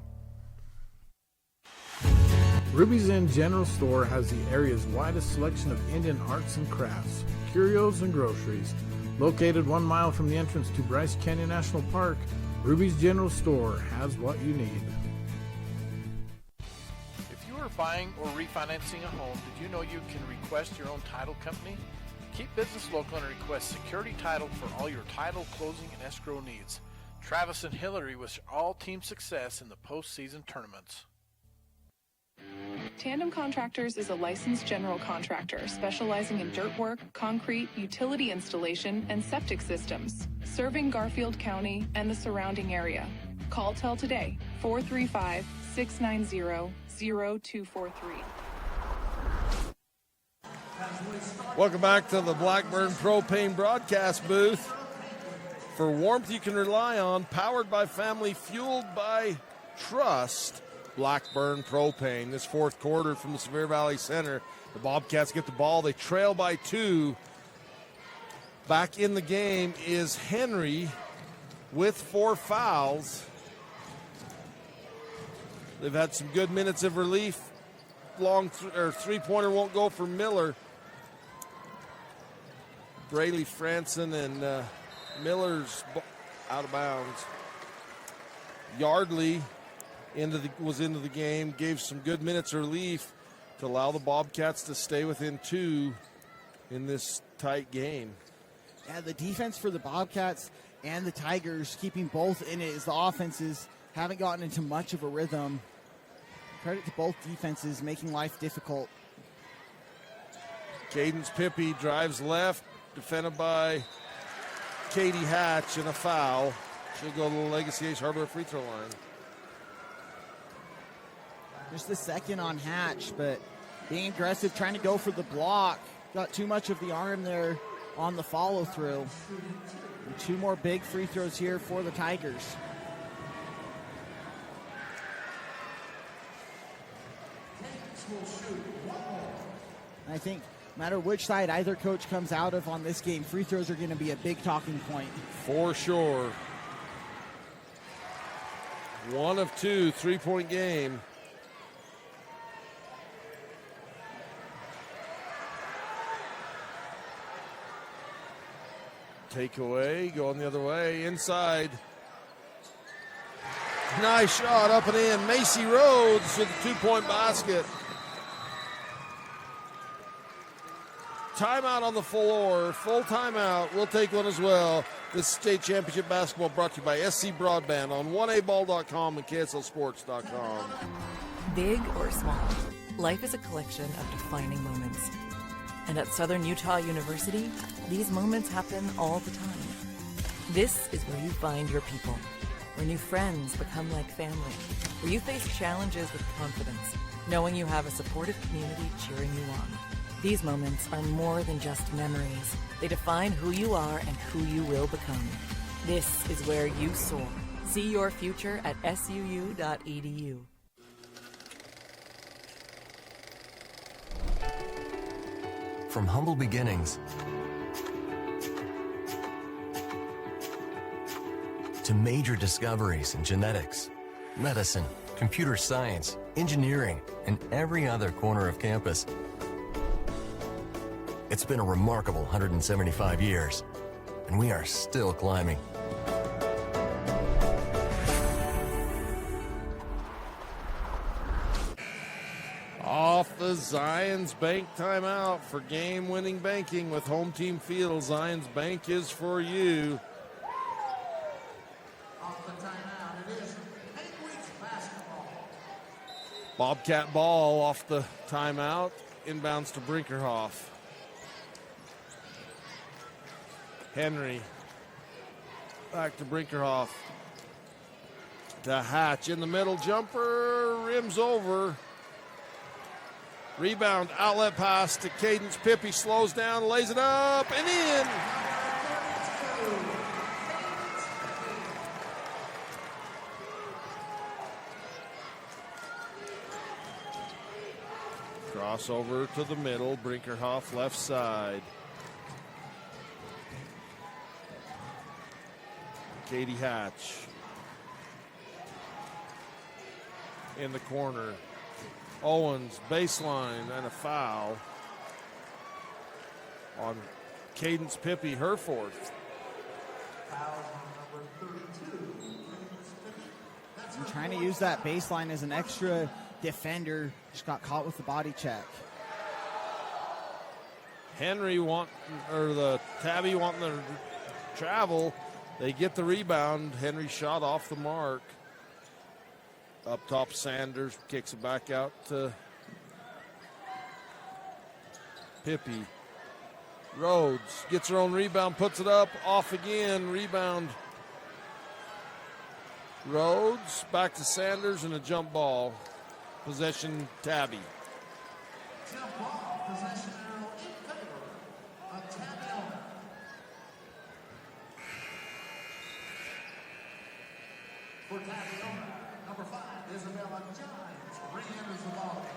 C: Ruby's Inn General Store has the area's widest selection of Indian arts and crafts, curios, and groceries. Located 1 mile from the entrance to Bryce Canyon National Park, Ruby's General Store has what you need.
F: If you are buying or refinancing a home, did you know you can request your own title company? Keep business local and request security title for all your title, closing, and escrow needs. Travis and Hillary wish all team success in the postseason tournaments.
M: Tandem Contractors is a licensed general contractor specializing in dirt work, concrete, utility installation, and septic systems, serving Garfield County and the surrounding area. Call today, 435-690-0243.
A: Welcome back to the Blackburn Propane broadcast booth. For warmth you can rely on, powered by family, fueled by trust. Blackburn Propane. This 4th quarter from the Sevier Valley Center. The Bobcats get the ball. They trail by 2. Back in the game is Henry with 4 fouls. They've had some good minutes of relief. Long three-pointer won't go for Miller. Braley Franson and Miller's out of bounds. Yardley was into the game, gave some good minutes of relief to allow the Bobcats to stay within 2 in this tight game.
B: Yeah, the defense for the Bobcats and the Tigers, keeping both in it as the offenses haven't gotten into much of a rhythm. Credit to both defenses, making life difficult.
A: Cadence Pippi drives left, defended by Katie Hatch, and a foul. She'll go to the Legacy Ace Hardware free throw line.
B: Just the second on Hatch, but being aggressive, trying to go for the block. Got too much of the arm there on the follow-through. And 2 more big free throws here for the Tigers. I think no matter which side either coach comes out of on this game, free throws are going to be a big talking point.
A: For sure. 1 of 2, 3-point game. Takeaway, going the other way, inside. Nice shot, up and in. Macy Rhodes with a 2-point basket. Timeout on the floor, full timeout. We'll take one as well. This state championship basketball brought to you by SC Broadband on 1aball.com and KSLSports.com.
G: Big or small, life is a collection of defining moments. And at Southern Utah University, these moments happen all the time. This is where you find your people, where new friends become like family, where you face challenges with confidence, knowing you have a supportive community cheering you on. These moments are more than just memories. They define who you are and who you will become. This is where you soar. See your future at suu.edu.
L: From humble beginnings to major discoveries in genetics, medicine, computer science, engineering, and every other corner of campus. It's been a remarkable 175 years.
H: and we are still climbing.
A: Off the Zions Bank timeout for game-winning banking with Home Team Field. Zions Bank is for you.
E: Off the timeout, it is Panguitch basketball.
A: Bobcat ball off the timeout. Inbounds to Brinkerhoff. Henry. Back to Brinkerhoff. To Hatch in the middle. Jumper. Rims over. Rebound, outlet pass to Cadence Pippi, slows down, lays it up, and in. Crossover to the middle, Brinkerhoff left side. Katie Hatch in the corner. Owens, baseline, and a foul on Cadence Pippi, her fourth.
B: I'm trying to use that baseline as an extra defender. Just got caught with the body check.
A: Henry the Tabby wanting to travel. They get the rebound. Henry shot off the mark. Up top, Sanders kicks it back out to Pippi. Rhodes gets her own rebound, puts it up, off again, rebound. Rhodes, back to Sanders, and a jump ball. Possession, Tabby.
E: Jump ball, possession arrow in favor of Tabiona. For Tabiona, number 5, Isabella Giles re-enters the ball game.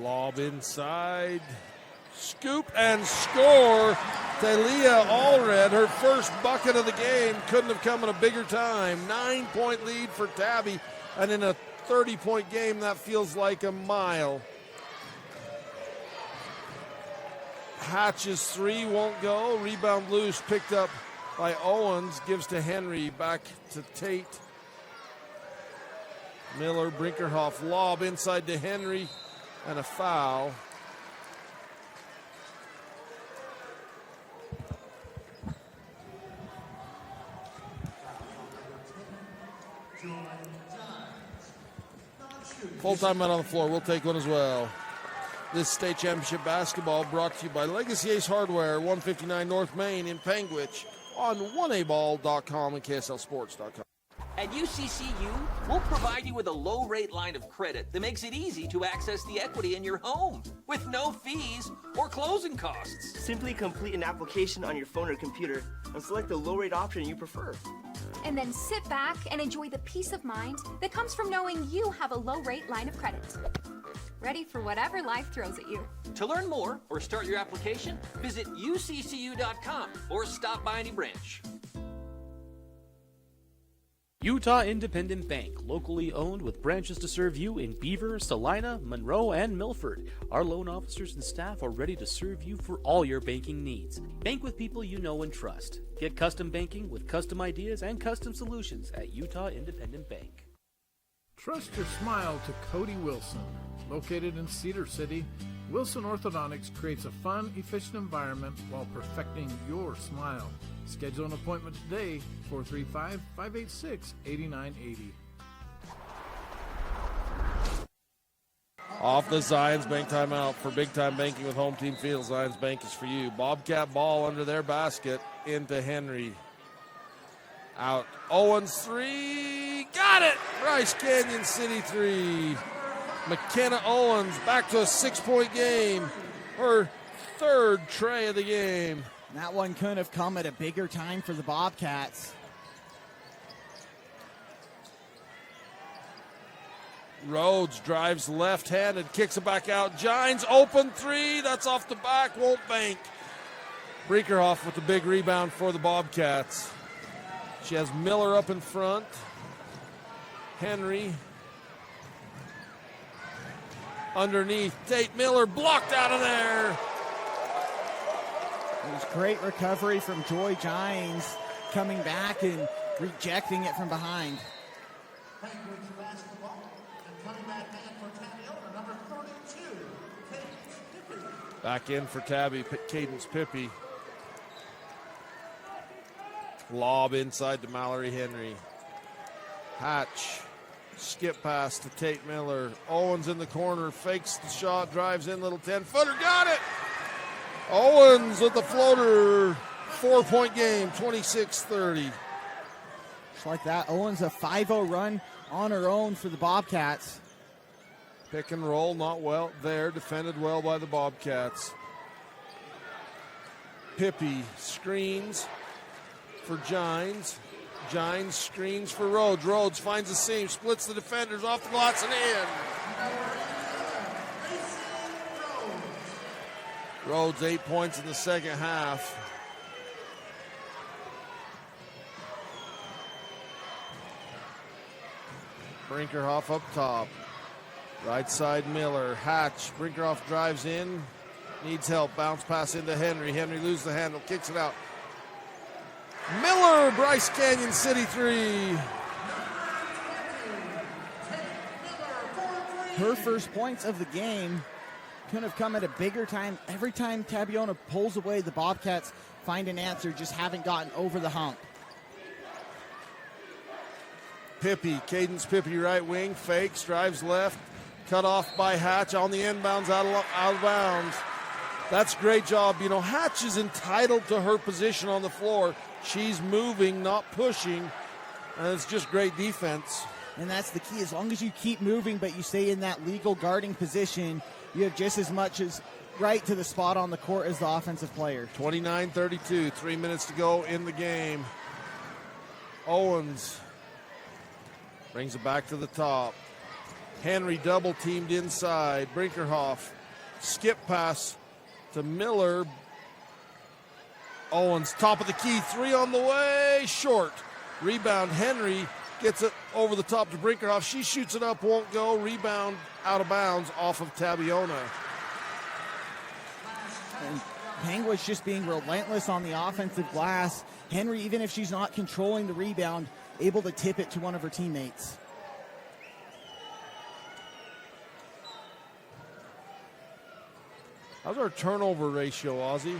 A: Lob inside. Scoop and score. Talia Allred, her first bucket of the game. Couldn't have come in a bigger time. 9-point lead for Tabby. And in a 30-point game, that feels like a mile. Hatch's three won't go. Rebound loose, picked up by Owens. Gives to Henry, back to Tate. Miller, Brinkerhoff, lob inside to Henry, and a foul. Full time out on the floor. We'll take one as well. This state championship basketball brought to you by Legacy Ace Hardware, 159 North Main in Panguitch, on 1aball.com and KSLSports.com.
J: At UCCU, we'll provide you with a low-rate line of credit that makes it easy to access the equity in your home with no fees or closing costs.
W: Simply complete an application on your phone or computer and select the low-rate option you prefer.
X: And then sit back and enjoy the peace of mind that comes from knowing you have a low-rate line of credit. Ready for whatever life throws at you.
J: To learn more or start your application, visit uccu.com or stop by any branch.
Y: Utah Independent Bank, locally owned with branches to serve you in Beaver, Salina, Monroe, and Milford. Our loan officers and staff are ready to serve you for all your banking needs. Bank with people you know and trust. Get custom banking with custom ideas and custom solutions at Utah Independent Bank.
C: Trust your smile to Cody Wilson. Located in Cedar City, Wilson Orthodontics creates a fun, efficient environment while perfecting your smile. Schedule an appointment today, 435-586-8980.
A: Off the Zions Bank timeout for big time banking with Home Team Field. Zions Bank is for you. Bobcat ball under their basket into Henry. Out. Owens three. Got it. Bryce Canyon City three. McKenna Owens back to a 6-point game. Her third tray of the game.
B: That one couldn't have come at a bigger time for the Bobcats.
A: Rhodes drives left-handed, kicks it back out. Gines open three. That's off the back, won't bank. Brinkerhoff with the big rebound for the Bobcats. She has Miller up in front. Henry underneath. Tate Miller blocked out of there.
B: It was great recovery from Joy Gines, coming back and rejecting it from behind.
E: Panguitch basketball, and coming back in for Tabiona, number 32, Cadence Pippy.
A: Back in for Tabby, Cadence Pippy. Lob inside to Mallory Henry. Hatch, skip pass to Tate Miller. Owens in the corner, fakes the shot, drives in, little 10-footer, got it! Owens with the floater, 4-point game, 26-30.
B: Just like that, Owens a 5-0 run on her own for the Bobcats.
A: Pick and roll, not well there, defended well by the Bobcats. Pippy screens for Gines. Gines screens for Rhodes. Rhodes finds a seam, splits the defenders off the glass and in. Rhodes 8 points in the second half. Brinkerhoff up top. Right side Miller. Hatch. Brinkerhoff drives in. Needs help. Bounce pass into Henry. Henry loses the handle. Kicks it out. Miller. Bryce Canyon City 3.
B: Her first points of the game couldn't have come at a bigger time. Every time Tabiona pulls away, the Bobcats find an answer, just haven't gotten over the hump.
A: Pippy, Cadence Pippy, right wing, fakes, drives left, cut off by Hatch on the inbounds, out of bounds. That's a great job. You know, Hatch is entitled to her position on the floor. She's moving, not pushing, and it's just great defense.
B: And that's the key. As long as you keep moving, but you stay in that legal guarding position, you have just as much as right to the spot on the court as the offensive player.
A: 29-32, 3 minutes to go in the game. Owens brings it back to the top. Henry double teamed inside. Brinkerhoff, skip pass to Miller. Owens, top of the key, 3 on the way, short. Rebound, Henry gets it over the top to Brinkerhoff. She shoots it up, won't go. Rebound out of bounds off of Tabiona.
B: And Panguitch just being relentless on the offensive glass. Henry, even if she's not controlling the rebound, able to tip it to one of her teammates.
A: How's our turnover ratio, Ozzy?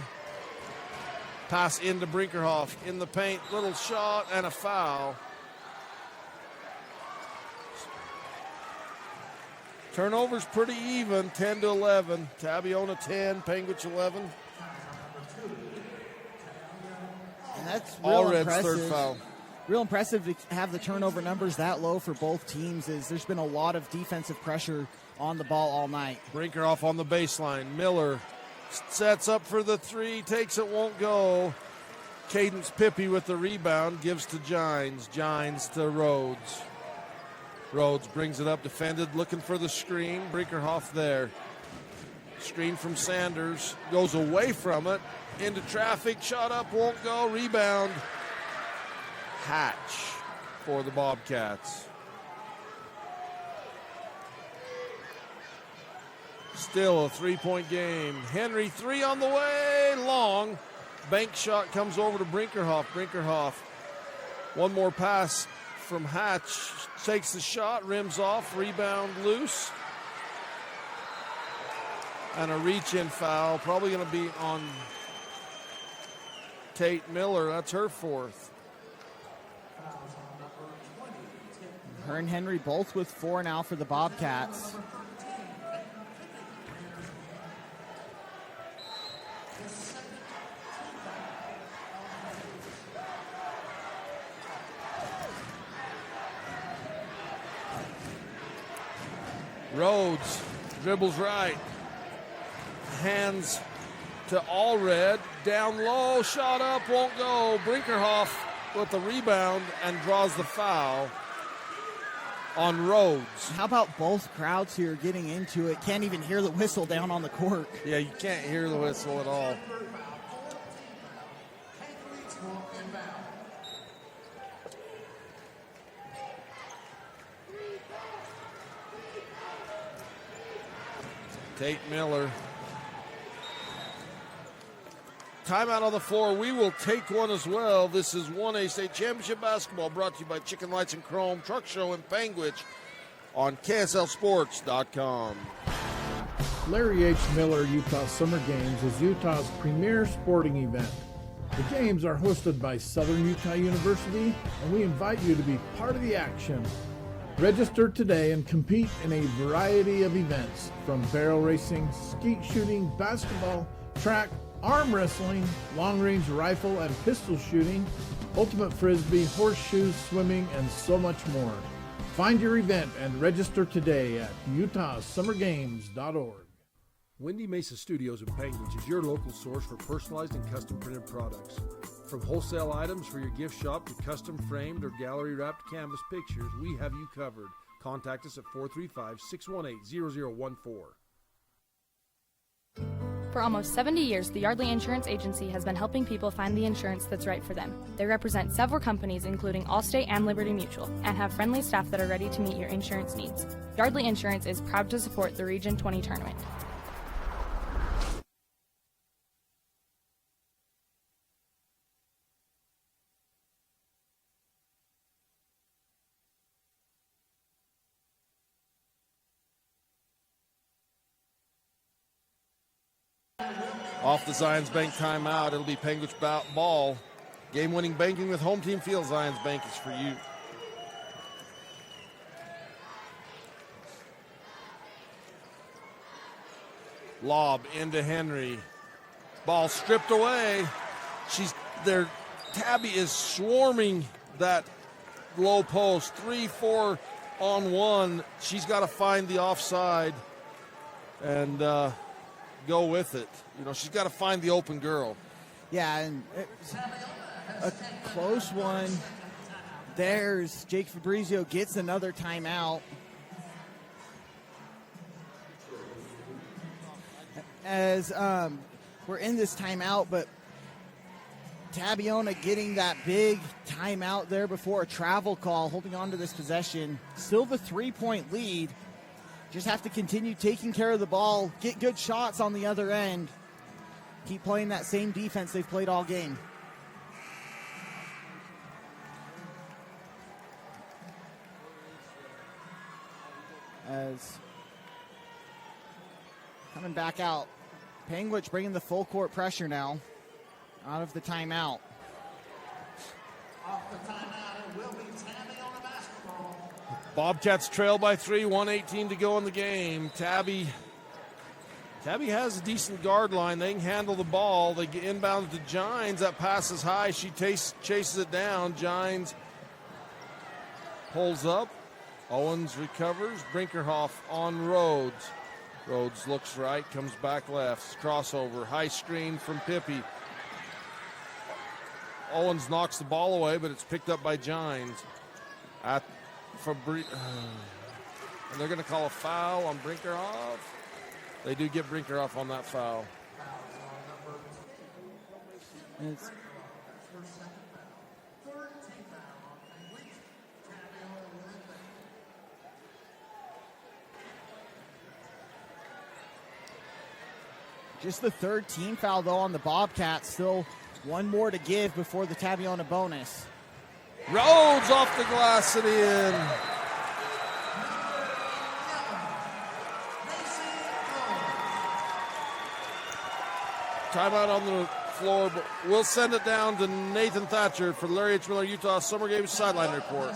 A: Pass into Brinkerhoff in the paint, little shot and a foul. Turnovers pretty even, 10-11. Tabiona 10, Panguitch 11.
B: And that's real
A: All Reds
B: impressive.
A: third foul.
B: Real impressive to have the turnover numbers that low for both teams. Is there's been a lot of defensive pressure on the ball all night.
A: Brinkerhoff on the baseline. Miller sets up for the 3, takes it, won't go. Cadence Pippy with the rebound, gives to Gines. Gines to Rhodes. Rhodes brings it up, defended, looking for the screen. Brinkerhoff there. Screen from Sanders, goes away from it, into traffic, shot up, won't go, rebound. Hatch for the Bobcats. Still a 3-point game. Henry 3 on the way, long. Bank shot comes over to Brinkerhoff. Brinkerhoff, one more pass from Hatch, takes the shot, rims off, rebound loose. And a reach-in foul, probably going to be on Tate Miller. That's her 4th.
B: Her and Henry both with 4 now for the Bobcats.
A: Rhodes dribbles right. Hands to Allred. Down low, shot up, won't go. Brinkerhoff with the rebound and draws the foul on Rhodes.
B: How about both crowds here getting into it? Can't even hear the whistle down on the court.
A: Yeah, you can't hear the whistle at all. Tate Miller. Timeout on the floor. We will take one as well. This is 1A State Championship Basketball brought to you by Chicken Lights and Chrome Truck Show in Panguitch on KSLSports.com.
C: Larry H. Miller Utah Summer Games is Utah's premier sporting event. The games are hosted by Southern Utah University, and we invite you to be part of the action. Register today and compete in a variety of events, from barrel racing, skeet shooting, basketball, track, arm wrestling, long-range rifle and pistol shooting, ultimate frisbee, horseshoes, swimming, and so much more. Find your event and register today at utahsummergames.org.
I: Windy Mesa Studios in Panguitch is your local source for personalized and custom printed products. From wholesale items for your gift shop to custom framed or gallery wrapped canvas pictures, we have you covered. Contact us at 435-618-0014.
H: For almost 70 years, the Yardley Insurance Agency has been helping people find the insurance that's right for them. They represent several companies, including Allstate and Liberty Mutual, and have friendly staff that are ready to meet your insurance needs. Yardley Insurance is proud to support the Region 20 tournament.
A: Off the Zions Bank timeout, it'll be Panguitch ball. Game-winning banking with home team field. Zions Bank is for you. Lob into Henry. Ball stripped away. Tabby is swarming that low post. 3-4 on one. She's got to find the offside and go with it. You know, she's got to find the open girl.
B: Yeah, and it's a close one. There's Jake Fabrizio gets another timeout. As we're in this timeout, but Tabiona getting that big timeout there before a travel call, holding on to this possession. Still the 3-point lead. Just have to continue taking care of the ball, get good shots on the other end, keep playing that same defense they've played all game. As coming back out, Panguitch bringing the full court pressure now out of the timeout.
E: Off the timeout, it will be Tabiona basketball.
A: Bobcats trail by 3, 1:18 to go in the game. Tabby has a decent guard line. They can handle the ball. They get inbound to Gines. That pass is high. She chases it down. Gines pulls up. Owens recovers. Brinkerhoff on Rhodes. Rhodes looks right, comes back left. Crossover. High screen from Pippi. Owens knocks the ball away, but it's picked up by Gines. And they're going to call a foul on Brinkerhoff. They do get Brinkerhoff on that foul.
B: It's just the third team foul, though, on the Bobcats. Still one more to give before the Tabiona bonus.
A: Rhodes off the glass and in. Timeout on the floor, but we'll send it down to Nathan Thatcher for the Larry H. Miller Utah Summer Games sideline report.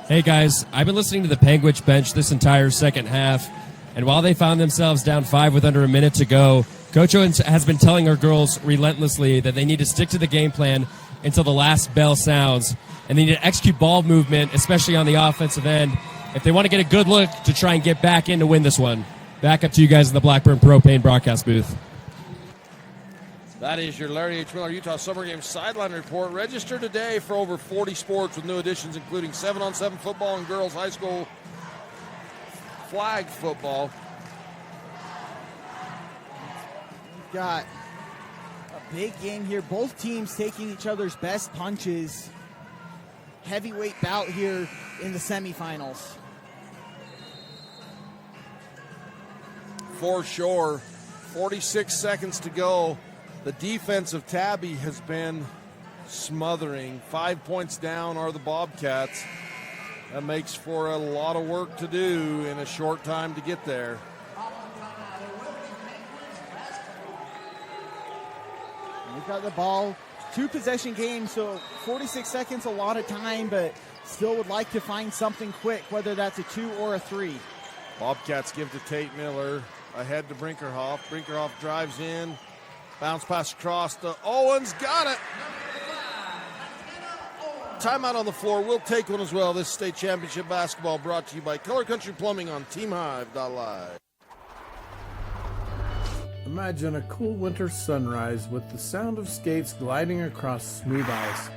D: Hey guys, I've been listening to the Panguitch bench this entire second half, and while they found themselves down 5 with under a minute to go, Coach Owens has been telling our girls relentlessly that they need to stick to the game plan until the last bell sounds, and they need to execute ball movement, especially on the offensive end, if they want to get a good look to try and get back in to win this one. Back up to you guys in the Blackburn Propane broadcast booth.
A: That is your Larry H. Miller Utah Summer Games sideline report. Register today for over 40 sports with new additions, including 7-on-7 football and girls high school flag football.
B: We've got a big game here. Both teams taking each other's best punches. Heavyweight bout here in the semifinals.
A: for sure. 46 seconds to go. The defense of Tabby has been smothering. 5 points down are the Bobcats. That makes for a lot of work to do in a short time to get there.
B: We've got the ball, 2-possession game, so 46 seconds, a lot of time, but still would like to find something quick, whether that's a 2 or a 3.
A: Bobcats give to Tate Miller, ahead to Brinkerhoff. Brinkerhoff drives in, bounce pass across to Owens, got it. Timeout on the floor. We'll take one as well. This state championship basketball brought to you by Color Country Plumbing on TeamHive.live.
C: Imagine a cool winter sunrise with the sound of skates gliding across smooth ice,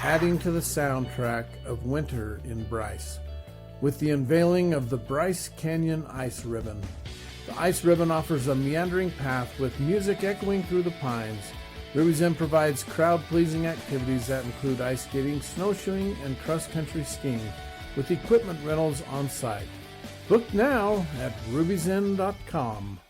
C: adding to the soundtrack of winter in Bryce. With the unveiling of the Bryce Canyon Ice Ribbon. The Ice Ribbon offers a meandering path with music echoing through the pines. Ruby's Inn provides crowd-pleasing activities that include ice skating, snowshoeing, and cross-country skiing, with equipment rentals on site. Book now at ruby'sinn.com.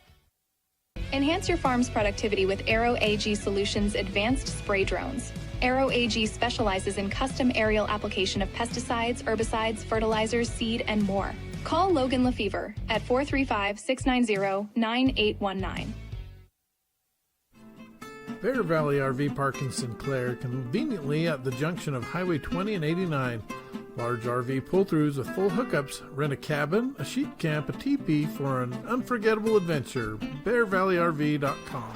M: Enhance your farm's productivity with Aero AG Solutions advanced spray drones. Aero AG specializes in custom aerial application of pesticides, herbicides, fertilizers, seed, and more. Call Logan Lefevre at 435-690-9819.
C: Bear Valley RV Park in Sinclair, conveniently at the junction of Highway 20 and 89. Large RV pull-throughs with full hookups. Rent a cabin, a sheep camp, a teepee for an unforgettable adventure. BearValleyRV.com.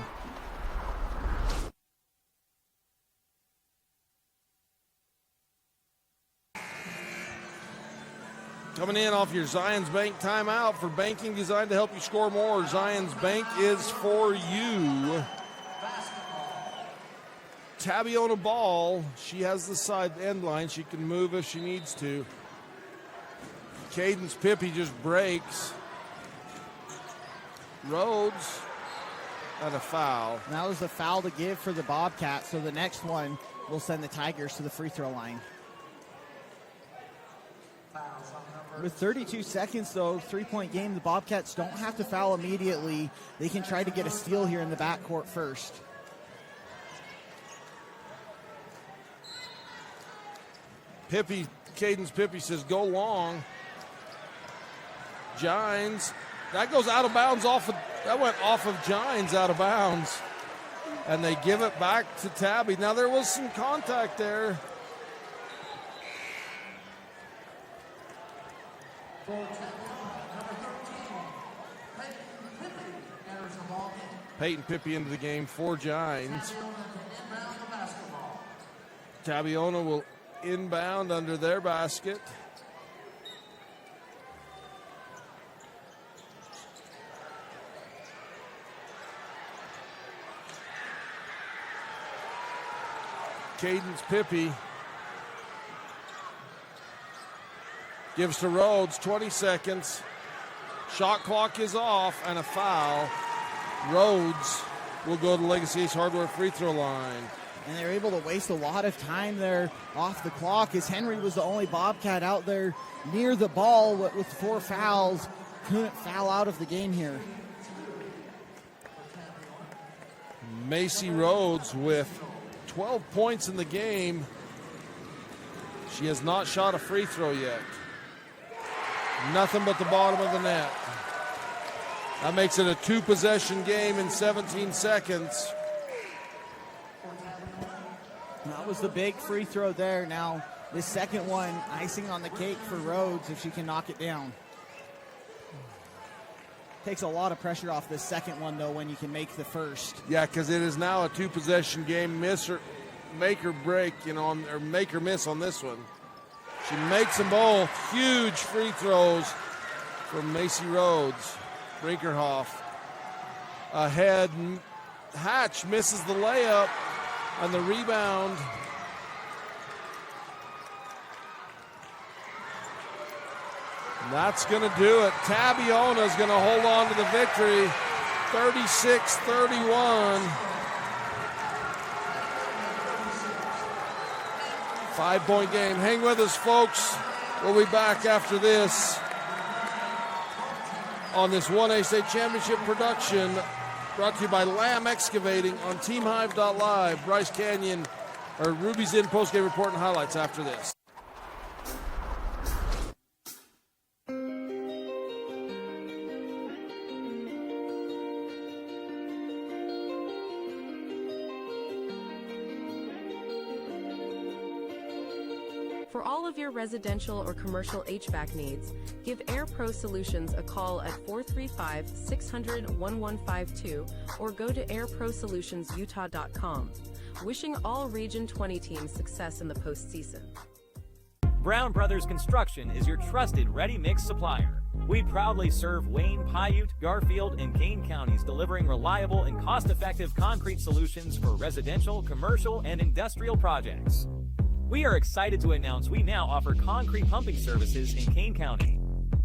A: Coming in off your Zions Bank timeout for banking designed to help you score more. Zions Bank is for you. Tabiona ball. She has the side end line. She can move if she needs to. Cadence Pippi just breaks. Rhodes and a foul.
B: That was the foul to give for the Bobcats, so the next one will send the Tigers to the free throw line. With 32 seconds, though, 3-point game, the Bobcats don't have to foul immediately. They can try to get a steal here in the backcourt first.
A: Cadence Pippi says, go long. Gines, that goes out of bounds that went off of Gines out of bounds. And they give it back to Tabby. Now there was some contact there. Peyton Pippi into the game for Gines. Tabiona will inbound under their basket. Cadence Pippi gives to Rhodes, 20 seconds. Shot clock is off and a foul. Rhodes will go to Legacy Ace Hardware free throw line.
B: And they're able to waste a lot of time there off the clock as Henry was the only Bobcat out there near the ball with 4 fouls. Couldn't foul out of the game here.
A: Macy Rhodes with 12 points in the game. She has not shot a free throw yet. Nothing but the bottom of the net. That makes it a 2-possession game in 17 seconds.
B: That was the big free throw there. Now, this second one, icing on the cake for Rhodes if she can knock it down. Takes a lot of pressure off this second one, though, when you can make the first.
A: Yeah, because it is now a 2-possession game. Make or break, or make or miss on this one. She makes them both. Huge free throws from Macy Rhodes. Brinkerhoff ahead. Hatch misses the layup and the rebound. And that's going to do it. Tabiona is going to hold on to the victory. 36-31. 5-point game. Hang with us, folks. We'll be back after this. on this 1A State Championship production, brought to you by Lamb Excavating on TeamHive.live. Bryce Canyon, or Ruby's In postgame report and highlights after this.
K: For all of your residential or commercial HVAC needs, give Air Pro Solutions a call at 435-600-1152 or go to airprosolutionsutah.com. Wishing all Region 20 teams success in the postseason.
O: Brown Brothers Construction is your trusted ready-mix supplier. We proudly serve Wayne, Paiute, Garfield, and Kane counties, delivering reliable and cost-effective concrete solutions for residential, commercial, and industrial projects. We are excited to announce we now offer concrete pumping services in Kane County.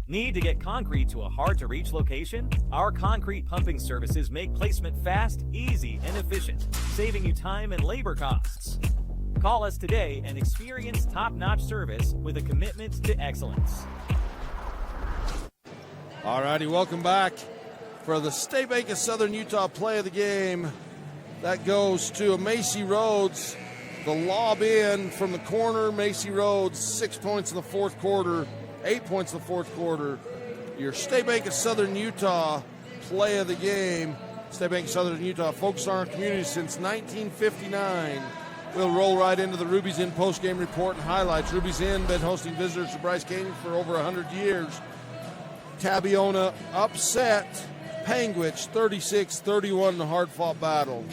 O: Need to get concrete to a hard-to-reach location? Our concrete pumping services make placement fast, easy, and efficient, saving you time and labor costs. Call us today and experience top-notch service with a commitment to excellence.
A: All righty, welcome back for the State Bank of Southern Utah play of the game. That goes to a Macy Rhodes. The lob in from the corner, Macy Rhodes, 6 points in the fourth quarter, 8 points in the fourth quarter. Your State Bank of Southern Utah play of the game. State Bank of Southern Utah focused on our community since 1959. We'll roll right into the Ruby's In post-game report and highlights. Ruby's In been hosting visitors to Bryce Canyon for over 100 years. Tabiona upset Panguitch 36-31 in a hard-fought battle.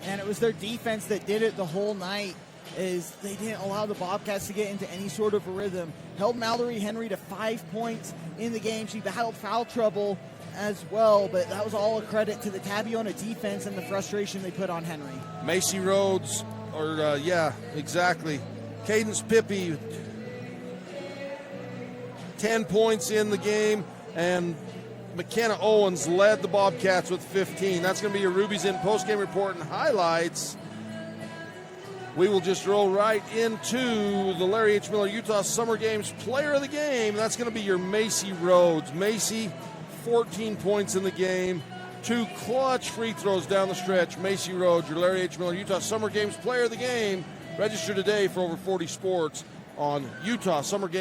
B: And it was their defense that did it the whole night, is they didn't allow the Bobcats to get into any sort of a rhythm. Held Mallory Henry to 5 points in the game. She battled foul trouble as well, but that was all a credit to the Tabiona defense and the frustration they put on Henry.
A: Macy Rhodes, exactly. Cadence Pippi, 10 points in the game, and McKenna Owens led the Bobcats with 15. That's going to be your Ruby's In postgame report and highlights. We will just roll right into the Larry H. Miller Utah Summer Games Player of the Game. That's going to be your Macy Rhodes. Macy, 14 points in the game, 2 clutch free throws down the stretch. Macy Rhodes, your Larry H. Miller Utah Summer Games Player of the Game. Register today for over 40 sports on Utah Summer Games.